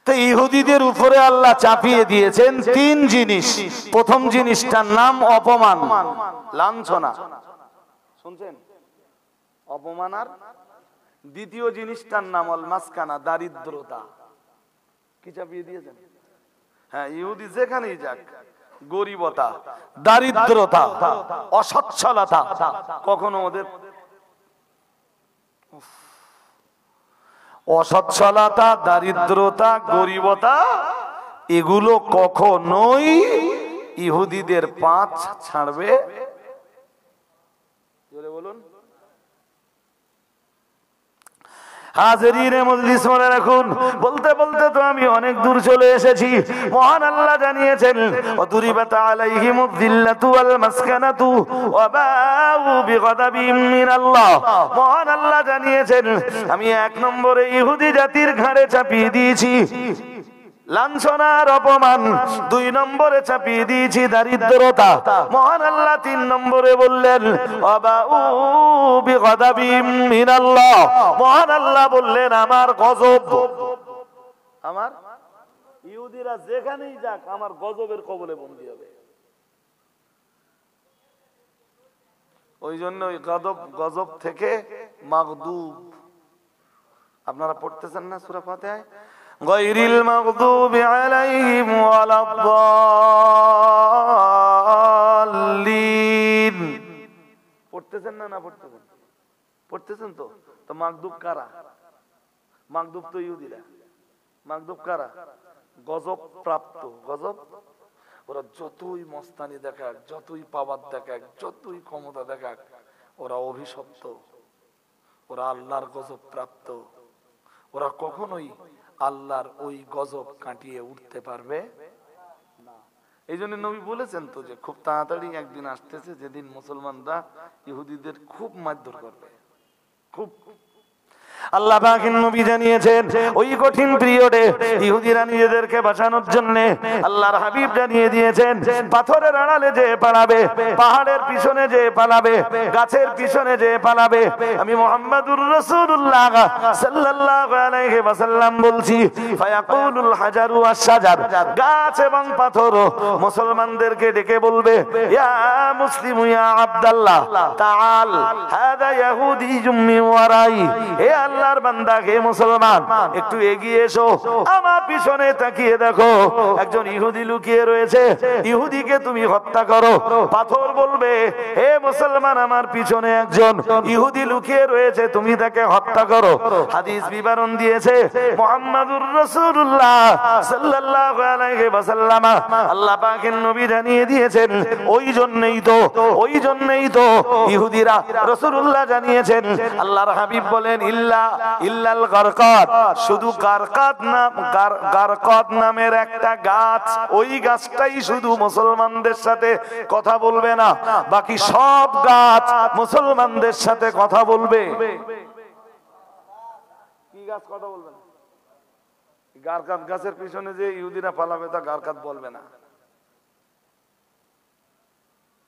তো ইহুদিদের উপরে আল্লাহ চাপিয়ে দিয়েছেন 3 জিনিস। প্রথম জিনিসটার নাম অপমান, লাঞ্ছনা। শুনছেন? অপমান। আর দ্বিতীয় জিনিসটার নাম আল মাসকানা, দারিদ্রতা। কি চাপিয়ে দিয়েছেন? হ্যাঁ, ইহুদি যেখানেই যাক, গরিবতা, দারিদ্রতা, অসচ্ছলতা। কখনো ওদের অসচ্ছলতা, দারিদ্রতা, গরিবতা, এগুলো কখনোই ইহুদিদের পাঁচ ছাড়বে। বলুন। হাজিরিনে মজলিস, মনে রাখুন, বলতে বলতে তো আমি অনেক দূর চলে এসেছি। মহান আল্লাহ জানিয়েছেন, ওয়াদুরিবাত আলাইহিমুয যিল্লাতু ওয়াল মাসকানাতু ওয়া বাউ বিগাদাবিম মিনাল্লাহ। মহান আল্লাহ জানিয়েছেন, আমি 1 নম্বরে ইহুদি জাতির ঘাড়ে চাপিয়ে দিয়েছি লাঞ্ছনার অপমান, 2 নম্বরে চাপিয়ে দিয়েছি দারিদ্রতা। মহান আল্লাহ 3 নম্বরে বললেন ওয়াবাউ বিগাদাবিম মিনাল্লাহ। মহান আল্লাহ বললেন আমার গজব। আমার ইহুদিরা যেখানেই যাক আমার গজবের কবলে বন্দী হবে। ওই জন্য ওই গজব থেকে মাগদুব, আপনারা পড়তেছেন না সূরা ফাতিহায়, গায়রিল মাগদুবি আলাইহিম ওয়ালাদ-দাল্লিন। পড়তেছেন না? না পড়তেছেন? পড়তেছেন তো। তো মাগদুব কারা? মাগদুব তো ইহুদিরা। মাগদুব কারা? গজব প্রাপ্ত। গজব, ওরা যতই মস্তানি দেখাক, যতই পাওয়ার দেখাক, যতই ক্ষমতা দেখাক, ওরা অভিশপ্ত, ওরা আল্লাহর গজব প্রাপ্ত। ওরা কখনোই আল্লাহর ওই গজব কাটিয়ে উঠতে পারবে না। এই জন্য নবী বলেছেন তো যে খুব তাড়াতাড়ি একদিন আসতেছে যেদিন মুসলমানরা ইহুদিদের খুব মারধর করবে। খুব। আল্লাহ পাকের নবী জানিয়েছেন, ওই কঠিন পিরিয়ডে ইহুদিরা নিজেদেরকে বাঁচানোর জন্য আল্লাহর হাবিব জানিয়ে দিয়েছেন, পাথরের আড়ালে যে পালাবে, পাহাড়ের পিছনে যে পালাবে, গাছের পিছনে যে পালাবে। আমি মুহাম্মাদুর রাসূলুল্লাহ সাল্লাল্লাহু আলাইহি ওয়াসাল্লাম বলছি, ফায়াকুলুল হাজারু ওয়াশ-শাজার, গাছ এবং পাথর মুসলমানদেরকে ডেকে বলবে, ইয়া মুসলিমু ইয়া আব্দুল্লাহ তাআল হাদা ইয়াহুদিয়ুম মিন ওয়ারাই। হে আল্লাহর বান্দা, হে মুসলমান, একটু এগিয়ে এসো, আমার পিছনে তাকিয়ে দেখো, একজন ইহুদি লুকিয়ে রয়েছে, ইহুদিকে তুমি হত্যা করো। পাথর বলবে, হে মুসলমান, আমার পিছনে একজন ইহুদি লুকিয়ে রয়েছে, তুমি তাকে হত্যা করো। হাদিস বিবরণ দিয়েছে মুহাম্মাদুর রাসূলুল্লাহ সাল্লাল্লাহু আলাইহি ওয়াসাল্লাম, আল্লাহ পাকের নবী জানিয়ে দিয়েছেন, ওই জন্যই তো ইহুদিরা, রাসূলুল্লাহ জানিয়েছেন, আল্লাহর হাবিব বলেন, ইল্লাল গারকাত, শুধু গারকাত নামের একটা গাছ, ওই গাছটাই শুধু মুসলমানদের সাথে কথা বলবে না, বাকি সব গাছ মুসলমানদের সাথে কথা বলবে। কি গাছ কথা বলবে না? গারকাত গাছের পিছনে যে ইহুদিরা পালাবে তা গারকাত বলবে না।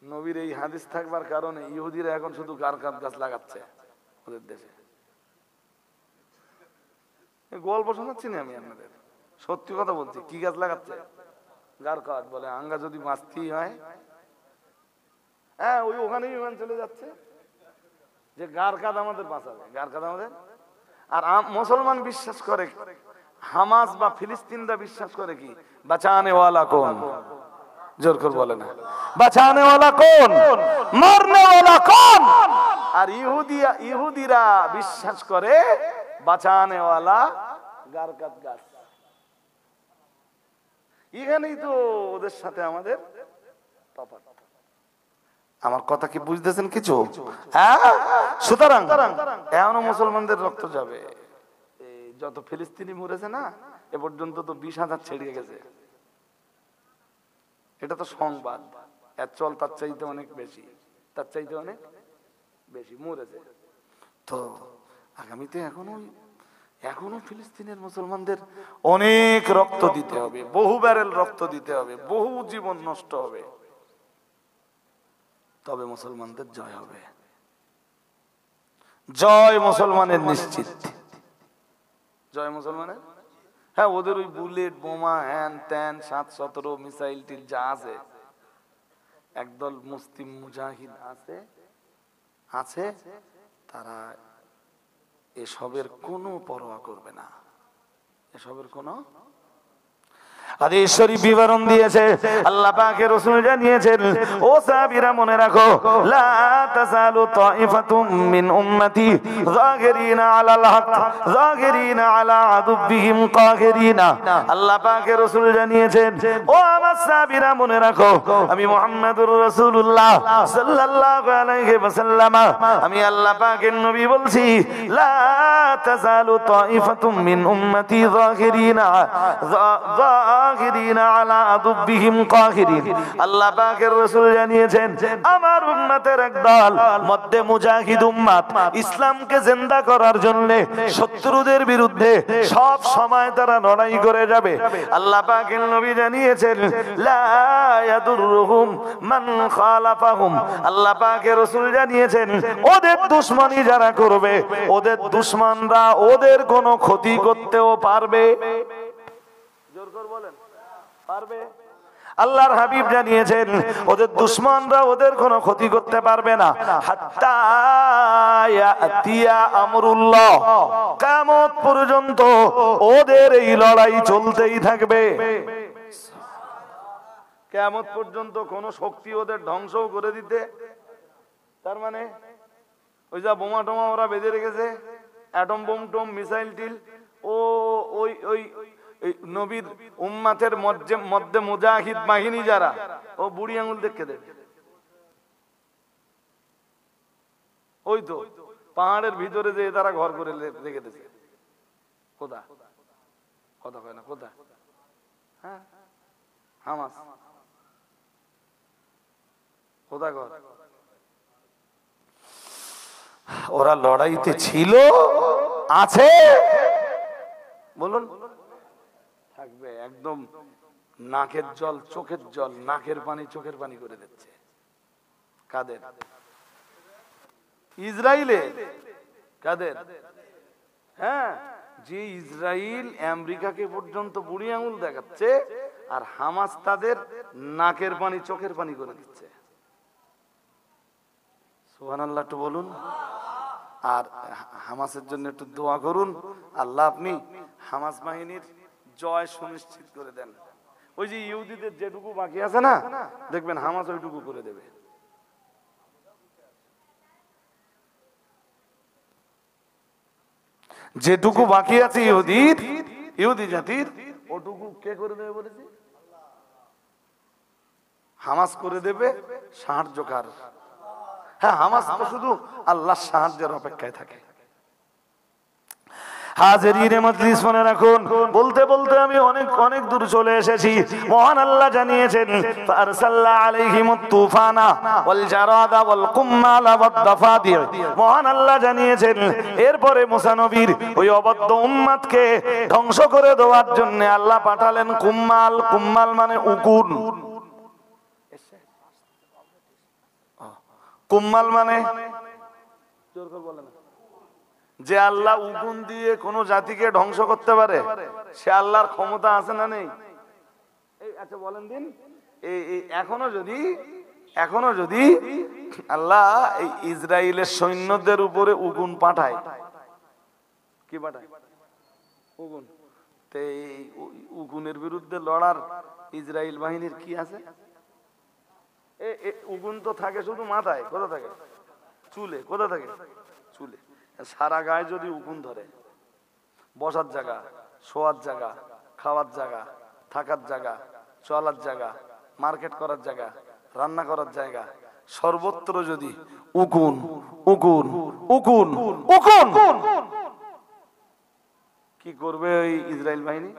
নবীর এই হাদিস থাকবার কারণে ইহুদিরা এখন শুধু গারকাত গাছ লাগাচ্ছে ওদের দেশে। গল্প শোনাচ্ছি না আমি আপনাদের, সত্যি কথা বলছি। কি গাছ লাগাচ্ছে? গারকাত বলে। আঙ্গা যদি মাস্তি হয়, হ্যাঁ, ওই ওখানে বিমান চলে যাচ্ছে যে গারকাত আমাদের বাঁচাবে, গারকাত আমাদের। আর মুসলমান বিশ্বাস করে, হামাস বা ফিলিস্তিনরা বিশ্বাস করে কি, বাঁচানে ওয়ালা কোন? জোর করে বলে না, বাঁচানে ওয়ালা কোন, মারনে ওয়ালা কোন? আর ইহুদিরা বিশ্বাস করে বাঁচানে ওয়ালা গারকাত গাছ। এখানেই তো ওদের সাথে আমাদের তফাৎ। আমার কথা কি বুঝতেছেন কিছু? হ্যাঁ, সুতরাং এখনো মুসলমানদের রক্ত যাবে। যত ফিলিস্তিনি মরেছে না এ পর্যন্ত তো 20,000 ছেড়ে গেছে। এটা তো সংবাদ, এর চল তার চাইতে অনেক বেশি, তার চাইতে অনেক বেশি মরেছে। তো আগামীতে এখনো ফিলিস্তিনের মুসলমানদের অনেক রক্ত দিতে হবে, বহু ব্যারেল রক্ত দিতে হবে, বহু জীবন নষ্ট হবে, তবে মুসলমানদের জয় হবে। জয় মুসলমানের নিশ্চিত, জয় মুসলমানের। হ্যাঁ, ওদের ওই বুলেট বোমা হ্যান ত্যান 717 মিসাইল টিল যা আছে, একদল মুসলিম মুজাহিদ আছে, তারা এসবের কোনো পরোয়া করবে না, এসবের কোনো। হাদিস শরীফ বিবরণ দিয়েছে, আল্লাহ পাকের রাসূল জানিয়েছেন, ও সাহাবীরা মনে রাখো, লা তাযালু তাইফাতুম মিন উম্মতি যাহিরিনা আলাল হক যাহিরিনা আলা আদুবিহিম কাহিরিনা। আল্লাহ পাকের রাসূল জানিয়েছেন, ও আমার সাহাবীরা মনে রাখো, আমি মুহাম্মদুর রাসূলুল্লাহ সাল্লাল্লাহু আলাইহি ওয়াসাল্লাম, আমি আল্লাহ পাকের নবী বলছি, লা তাযালু তাইফাতুম মিন উম্মতি যাহিরিনা আল্লাহ পাকের রাসূল জানিয়েছেন, আমার উম্মতের একদল মধ্যে মুজাহিদ উম্মত ইসলামকে জিন্দা করার জন্য শত্রুদের বিরুদ্ধে সব সময় তারা লড়াই করে যাবে। আল্লাহ পাকের নবী জানিয়েছেন, লা ইয়াদুরুহুম মান খালাফাহুম। আল্লাহ পাকের রাসূল জানিয়েছেন, ওদের দুশমনি যারা করবে, ওদের দুশমনরা ওদের কোনো ক্ষতি করতেও পারবে। জোর করে বলেন, পারবে। আল্লাহর হাবিব জানিয়েছেন, ওদের দুশমনরা ওদের কোনো ক্ষতি করতে পারবে না, হাত্তা ইয়াতিয়া আমরুল্লাহ, কিয়ামত পর্যন্ত ওদের এই লড়াই চলতেই থাকবে। কিয়ামত পর্যন্ত কোন শক্তি ওদের ধ্বংস করে দিতে, তার মানে ওই যা বোমা টোমা ওরা বেঁধে রেখেছে, atom bomb Tomé missile till, ওই নবীর উম্মাতের মধ্যে মুজাহিদ বাহিনী যারা, ও বুড়ি আঙুল দেখে দেবে। ওই তো পাহাড়ের ভিতরে যে তারা ঘর করে রেখে দিয়েছে। কোথা কথা কয় না, কোথা? হ্যাঁ, হামাস কোথা ঘর? ওরা লড়াইতে ছিল, আছে, বলুন, থাকবে। একদম নাকের জল চোখের জল, নাকের পানি চোখের পানি করে দিচ্ছে। কাদের? ইসরায়েলে। কাদের? হ্যাঁ, যে ইসরায়েল আমেরিকাকে পর্যন্ত বুড়ি আঙুল দেখাচ্ছে, আর হামাস তাদের নাকের পানি চোখের পানি করে দিচ্ছে। সুবহানাল্লাহ, একটু বলুন। আর হামাসের জন্য একটু দোয়া করুন, আল্লাহ আপনি হামাস বাহিনীর জয় সুনিশ্চিত করে দেন। ওই যে ইহুদিদের যেটুকু বাকি আছে না, দেখবেন হামাস ওইটুকু করে দেবে। যেটুকু বাকি আছে ইহুদি জাতির, ওটুকু কে করে দেবে বলেছি? হামাস করে দেবে সাহায্যকার। হ্যাঁ, হামাস তো শুধু আল্লাহর সাহায্যের অপেক্ষায় থাকে। হাজিরিনে মজলিস মনে রাখুন, বলতে বলতে আমি অনেক দূর চলে এসেছি। মহান আল্লাহ জানিয়েছেন ফারসালনা আলাইহিমুত তুফানা ওয়াল জারাদা ওয়াল কুম্মালা ওয়াদ দাফাদি। মহান আল্লাহ জানিয়েছেন এরপরে মুসা নবীর ওই অবদ্ধ উম্মতকে ধ্বংস করে দেওয়ার জন্য আল্লাহ পাঠালেন কুম্মাল। কুম্মাল মানে উকুন। কুম্মাল মানে জোর করে বলেন, যে আল্লাহ উগুন দিয়ে কোন জাতিকে ধ্বংস করতে পারে, সে আল্লাহর ক্ষমতা আছে না নেই? আচ্ছা বলেন দিন, এখনো যদি আল্লাহ এই ইসরায়েলের সৈন্যদের উপরে উগুন পাঠায়, কি পাঠায়? উগুন। তো এই উগুনের বিরুদ্ধে লড়ার ইসরায়েল বাহিনীর কি আছে? উগুন তো থাকে শুধু মাথায়, কোথা থাকে? চুলে। কোথা থাকে? চুলে। সারা গায়ে যদি উকুন ধরে, বসার জায়গা, শোয়ার জায়গা, খাওয়ার জায়গা, থাকার জায়গা, চলার জায়গা, মার্কেট করার জায়গা, রান্না করার জায়গা, সর্বত্র যদি উকুন উকুন উকুন উকুন, কি করবে ওই ইসরায়েল বাহিনী?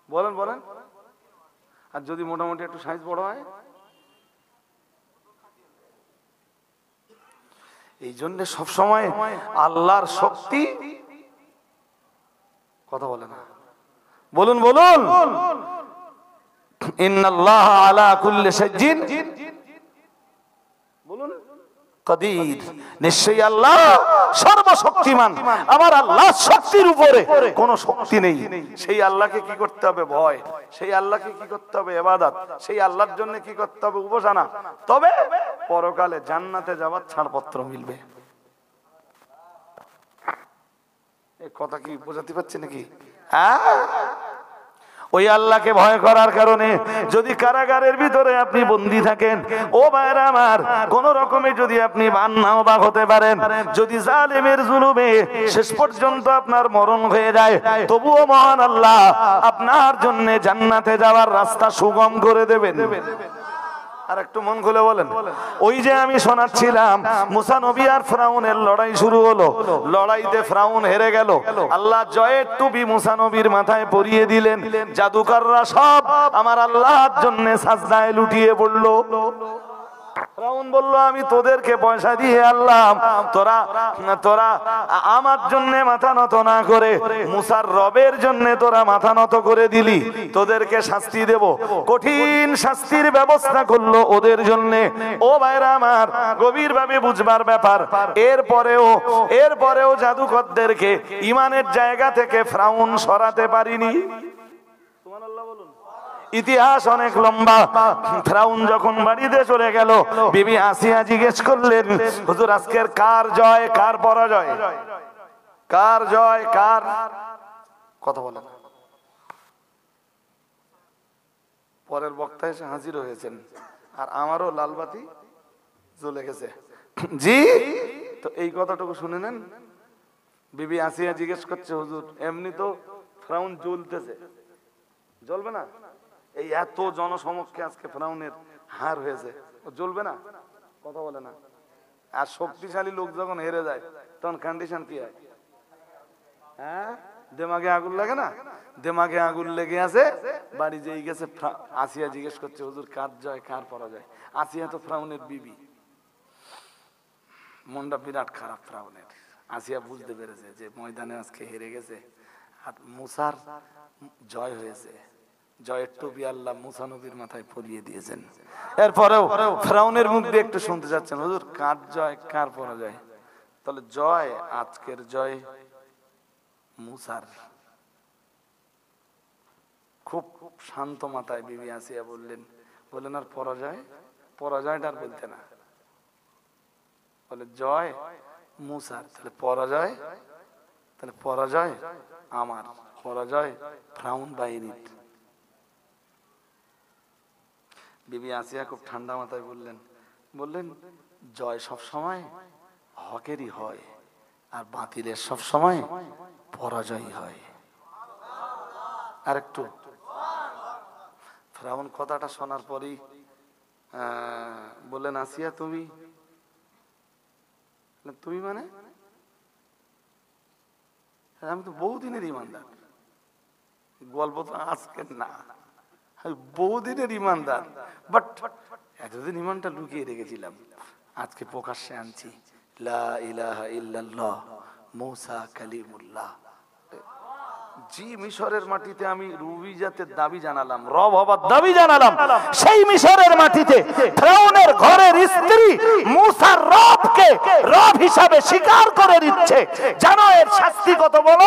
বলেন বলেন। আর যদি মোটামুটি একটু সাইজ বড় হয়? এই জন্য সবসময় আল্লাহর শক্তি, কথা বলে না, বলুন বলুন, ইন্নাল্লাহা আলা কুল্লি শাইইন বলুন কাদির। নিশ্চয়ই আল্লাহ সর্বশক্তিমান। আমার আল্লাহর শক্তির উপরে কোন শক্তি নেই। সেই আল্লাহকে কি করতে হবে? ভয়। সেই আল্লাহকে কি করতে হবে? ইবাদত। সেই আল্লাহর জন্য কি করতে হবে? উপাসনা। তবে পরকালে জান্নাতে যাওয়ার ছাড়পত্র মিলবে। এই কথা কি বোঝাতে পারছি নাকি? হ্যাঁ, ওই আল্লাহকে ভয় করার কারণে যদি কারাগারের ভিতরে আপনি বন্দী থাকেন, ও ভাইরা আমার, কোন রকমে যদি আপনি বান নাও বা হতে পারেন, যদি জালেমের জুলুমে শেষ পর্যন্ত আপনার মরণ হয়ে যায়, তবুও মহান আল্লাহ আপনার জন্য জান্নাতে যাওয়ার রাস্তা সুগম করে দেবেন। আর একটু মন খুলে বলেন। ওই যে আমি শোনাচ্ছিলাম, মুসা নবী আর ফিরাউনের লড়াই শুরু হলো। লড়াইতে ফিরাউন হেরে গেল। আল্লাহ জয়ের টুপি মুসা নবীর মাথায় পরিয়ে দিলেন। জাদুকররা সব আমার আল্লাহর জন্য সাজদায় লুটিয়ে পড়লো। ফিরাউন বলল, আমি তোদেরকে পয়সা দিয়ে আনলাম, তোরা আমার জন্য মাথা নত না করে মুসার রবের জন্য তোরা মাথা নত করে দিলি, তোদেরকে শাস্তি দেব। কঠিন শাস্তির ব্যবস্থা করলো ওদের জন্য। ও ভাইরা আমার, গভীর ভাবে বুঝবার ব্যাপার। এরপরেও জাদুকরদেরকে ইমানের জায়গা থেকে ফিরাউন সরাতে পারিনি। সুবহানাল্লাহ বলুন। ইতিহাস অনেক লম্বা। ফিরাউন যখন বাড়িতে চলে গেল, বিবি আসিয়া জিজ্ঞেস করলেন, হুজুর আজকের কার জয় কার পরাজয়? কার জয় কার? কথা বলেন। পরের বক্তা এসে হাজির হয়েছেন, আর আমারও লালবাতি জ্বলে গেছে। জি, তো এই কথাটুকু শুনে নেন। বিবি আসিয়া জিজ্ঞেস করছে, হুজুর এমনি তো ফিরাউন জ্বলতেছে, জ্বলবে না? এই এত জনসমক্ষে আজকে ফিরাউনের হার হয়েছে, জ্বলবে না? কথা বলে না। আর শক্তিশালী লোক যখন হেরে যায়, তখন কন্ডিশন কি হয়? হ্যাঁ, দেমাগে আগুন লাগে না? দেমাগে আগুন লেগে আছে। বাড়ি যেই গেছে, আসিয়া জিজ্ঞেস করছে, হুজুর কার জয় কার পরাজয়? আসিয়া তো ফিরাউনের বিবি, মনটা বিরাট খারাপ ফিরাউনের। আসিয়া বুঝতে পেরেছে যে ময়দানে আজকে হেরে গেছে, আর মুসার জয় হয়েছে। জয়ের টুপি আল্লাহ মুসা নবীর মাথায় পরিয়ে দিয়েছেন। এরপরেও ফিরাউনের মুখ দিয়ে একটু শুনতে যাচ্ছেন, হুজুর কার জয় কার পরাজয়? তাহলে জয়, আজকের জয় মুসার। খুব শান্ত মাথায় বিবি আসিয়া বললেন আর পরাজয়টা আর বলতে না, বলে জয় মুসার, তাহলে পরাজয় আমার, পরাজয় ফ্রাউন বাহিনীর। বিবি আসিয়া খুব ঠান্ডা মাথায় বললেন জয় সব সময় হকেরই হয়, আর বাতিলের সব সময় পরাজয় হয়। আর একটু ফ্রাউন কথাটা শোনার পরই বললেন আসিয়া তুমি মানে? আমি তো বহুদিনের ইমানদার, গল্প তো আজকের না, বহুদিনের ইমানদার, বাট এতদিন ইমানটা লুকিয়ে রেখেছিলাম, আজকে প্রকাশ্যে আনছি। লা ইলাহা ইল্লাল্লাহ মুসা কালিমুল্লাহ। জি মিশরের মাটিতে আমি রুবিজাতের দাবি জানালাম, রব হবার দাবি জানালাম, সেই মিশরের মাটিতে ফিরআউনের ঘরের স্ত্রী মুসার রবকে রব হিসাবে স্বীকার করে দিচ্ছে। জানো এর শাস্তি কত বড়?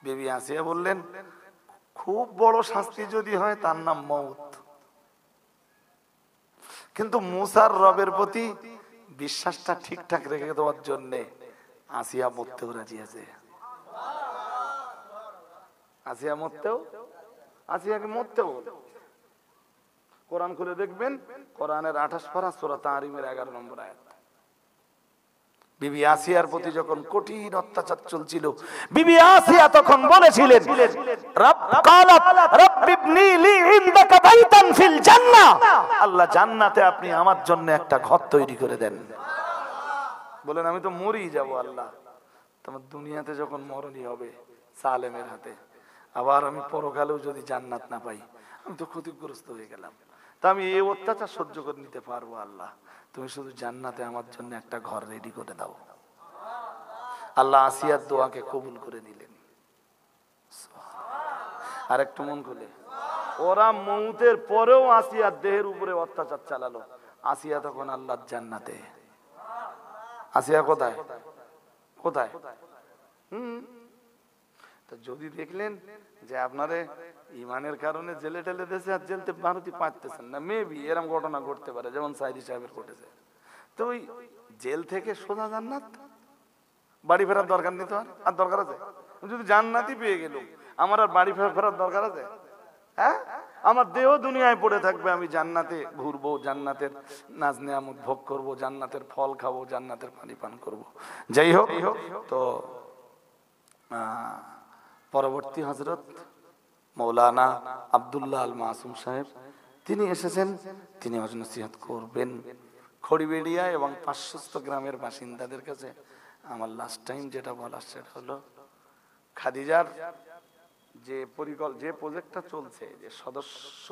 বিবি আসিয়া বললেন খুব বড় শাস্তি যদি হয় তার নাম মওত, কিন্তু মুসার রবের প্রতি বিশ্বাসটা ঠিকঠাক রেখে দেওয়ার জন্য আসিয়া মরতেও রাজি আছে। আসিয়াকে মরতেও কোরআন খুলে দেখবেন, কোরআনের 28 পারা সূরা তাহরিমের 11 নম্বর আয়াত। বিবি আসিয়ার প্রতি যখন কঠিন অত্যাচার চলছিল, বিবি আসিয়া তখন বলেছিলেন রব্বিবনি লি ইনদাকা বাইতান ফিল জান্নাহ, আল্লাহ জান্নাতে আপনি আমার জন্য একটা ঘর তৈরি করে দেন। বলেন আমি তো মরেই যাব আল্লাহ, তোমার দুনিয়াতে যখন মরণই হবে সালেমের হাতে, আবার আমি পরকালেও যদি জান্নাত না পাই আমি তো ক্ষতিগ্রস্ত হয়ে গেলাম, তা আমি এই অত্যাচার সহ্য করে নিতে পারবো আল্লাহ, তুমি শুধু জান্নাতে আমার জন্য একটা ঘর রেডি করে দাও। আল্লাহ আসিয়ার দোয়াকে কবুল করে নিলেন। আর একটু মন খুলে, ওরা মউতের পরেও আসিয়ার দেহের উপরে অত্যাচার চালালো, আসিয়া তখন আল্লাহর জান্নাতে। আসিয়া কোথায়? তো যদি দেখলেন যে আপনারে ইমানের কারণে জেলে টেলে দেশে আর জেলতে ভারতী পারতেছেন না, মেবি এরকম ঘটনা ঘটতে পারে, যেমন সাইদি সাহেবের ঘটেছে, তো ওই জেল থেকে সোজা জান্নাত, বাড়ি ফেরার দরকার নেই, তো আর দরকার আছে? যদি জান্নাতই পেয়ে গেল আমার আর বাড়ি ফেরার দরকার আছে? হ্যাঁ, আমার দেহ দুনিয়ায় পড়ে থাকবে, আমি জান্নাতে ঘুরবো, জান্নাতের নাজ নেয়ামত ভোগ করবো, জান্নাতের ফল খাবো, জান্নাতের পানি পান করব। যাই হোক, তো পরবর্তী হযরত মৌলানা আব্দুল্লাহ আল মাসুম সাহেব তিনি এসেছেন, তিনি ওয়াজ নসিহত করবেন খড়িবেড়িয়া এবং 500 গ্রামের বাসিন্দাদের কাছে। আমার লাস্ট টাইম যেটা বলার সেটা হলো খাদিজার যে প্রজেক্টটা চলছে, যে সদস্য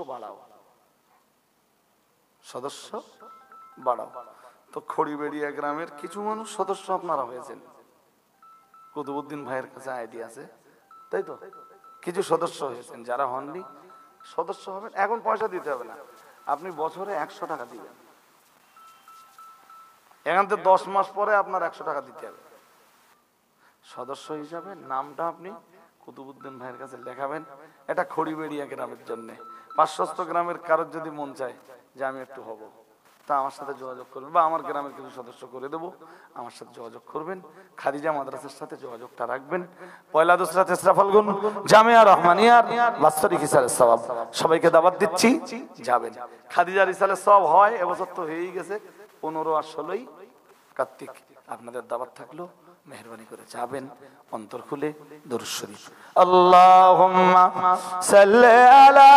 বাড়াও, তো খড়িবেড়িয়া গ্রামের কিছু মানুষ সদস্য আপনারা হয়েছেন, কুতুবউদ্দিন ভাইয়ের কাছে আইডি আছে, তাই তো? কিছু সদস্য হয়েছেন, যারা হননি সদস্য হবেন। এখন পয়সা দিতে হবে না, আপনি বছরে 100 টাকা দিবেন, এখান থেকে 10 মাস পরে আপনার 100 টাকা দিতে হবে সদস্য হিসাবে। নামটা আপনি কুতুবউদ্দিন ভাইয়ের কাছে লেখাবেন, এটা খড়িবেড়িয়া গ্রামের জন্য। 500 গ্রামের কারোর যদি মন চায় যে আমি একটু হব, তা আমার সাথে যোগাযোগ করবেন, বা আমার গ্রামের কিছু সদস্য করে দেবো, আমার সাথে যোগাযোগ করবেন। খাদিজা মাদ্রাসার সাথে যোগাযোগটা রাখবেন। পয়লা, দোসরা, তেসরা ফাল্গুন জামিয়া রহমানিয়ার বাৎসরিক ইসালের সওয়াব, সবাইকে দাওয়াত দিচ্ছি, যাবেন। খাদিজার ইসালের সওয়াব হয়, এবছর তো হয়েই গেছে, 15 আর 16 কার্তিক, আপনাদের দাওয়াত থাকলো, মেহরবানি করে যাবেন, অন্তর খুলে দরুদ শরীফ। আল্লাহুম্মা সাল্লি আলা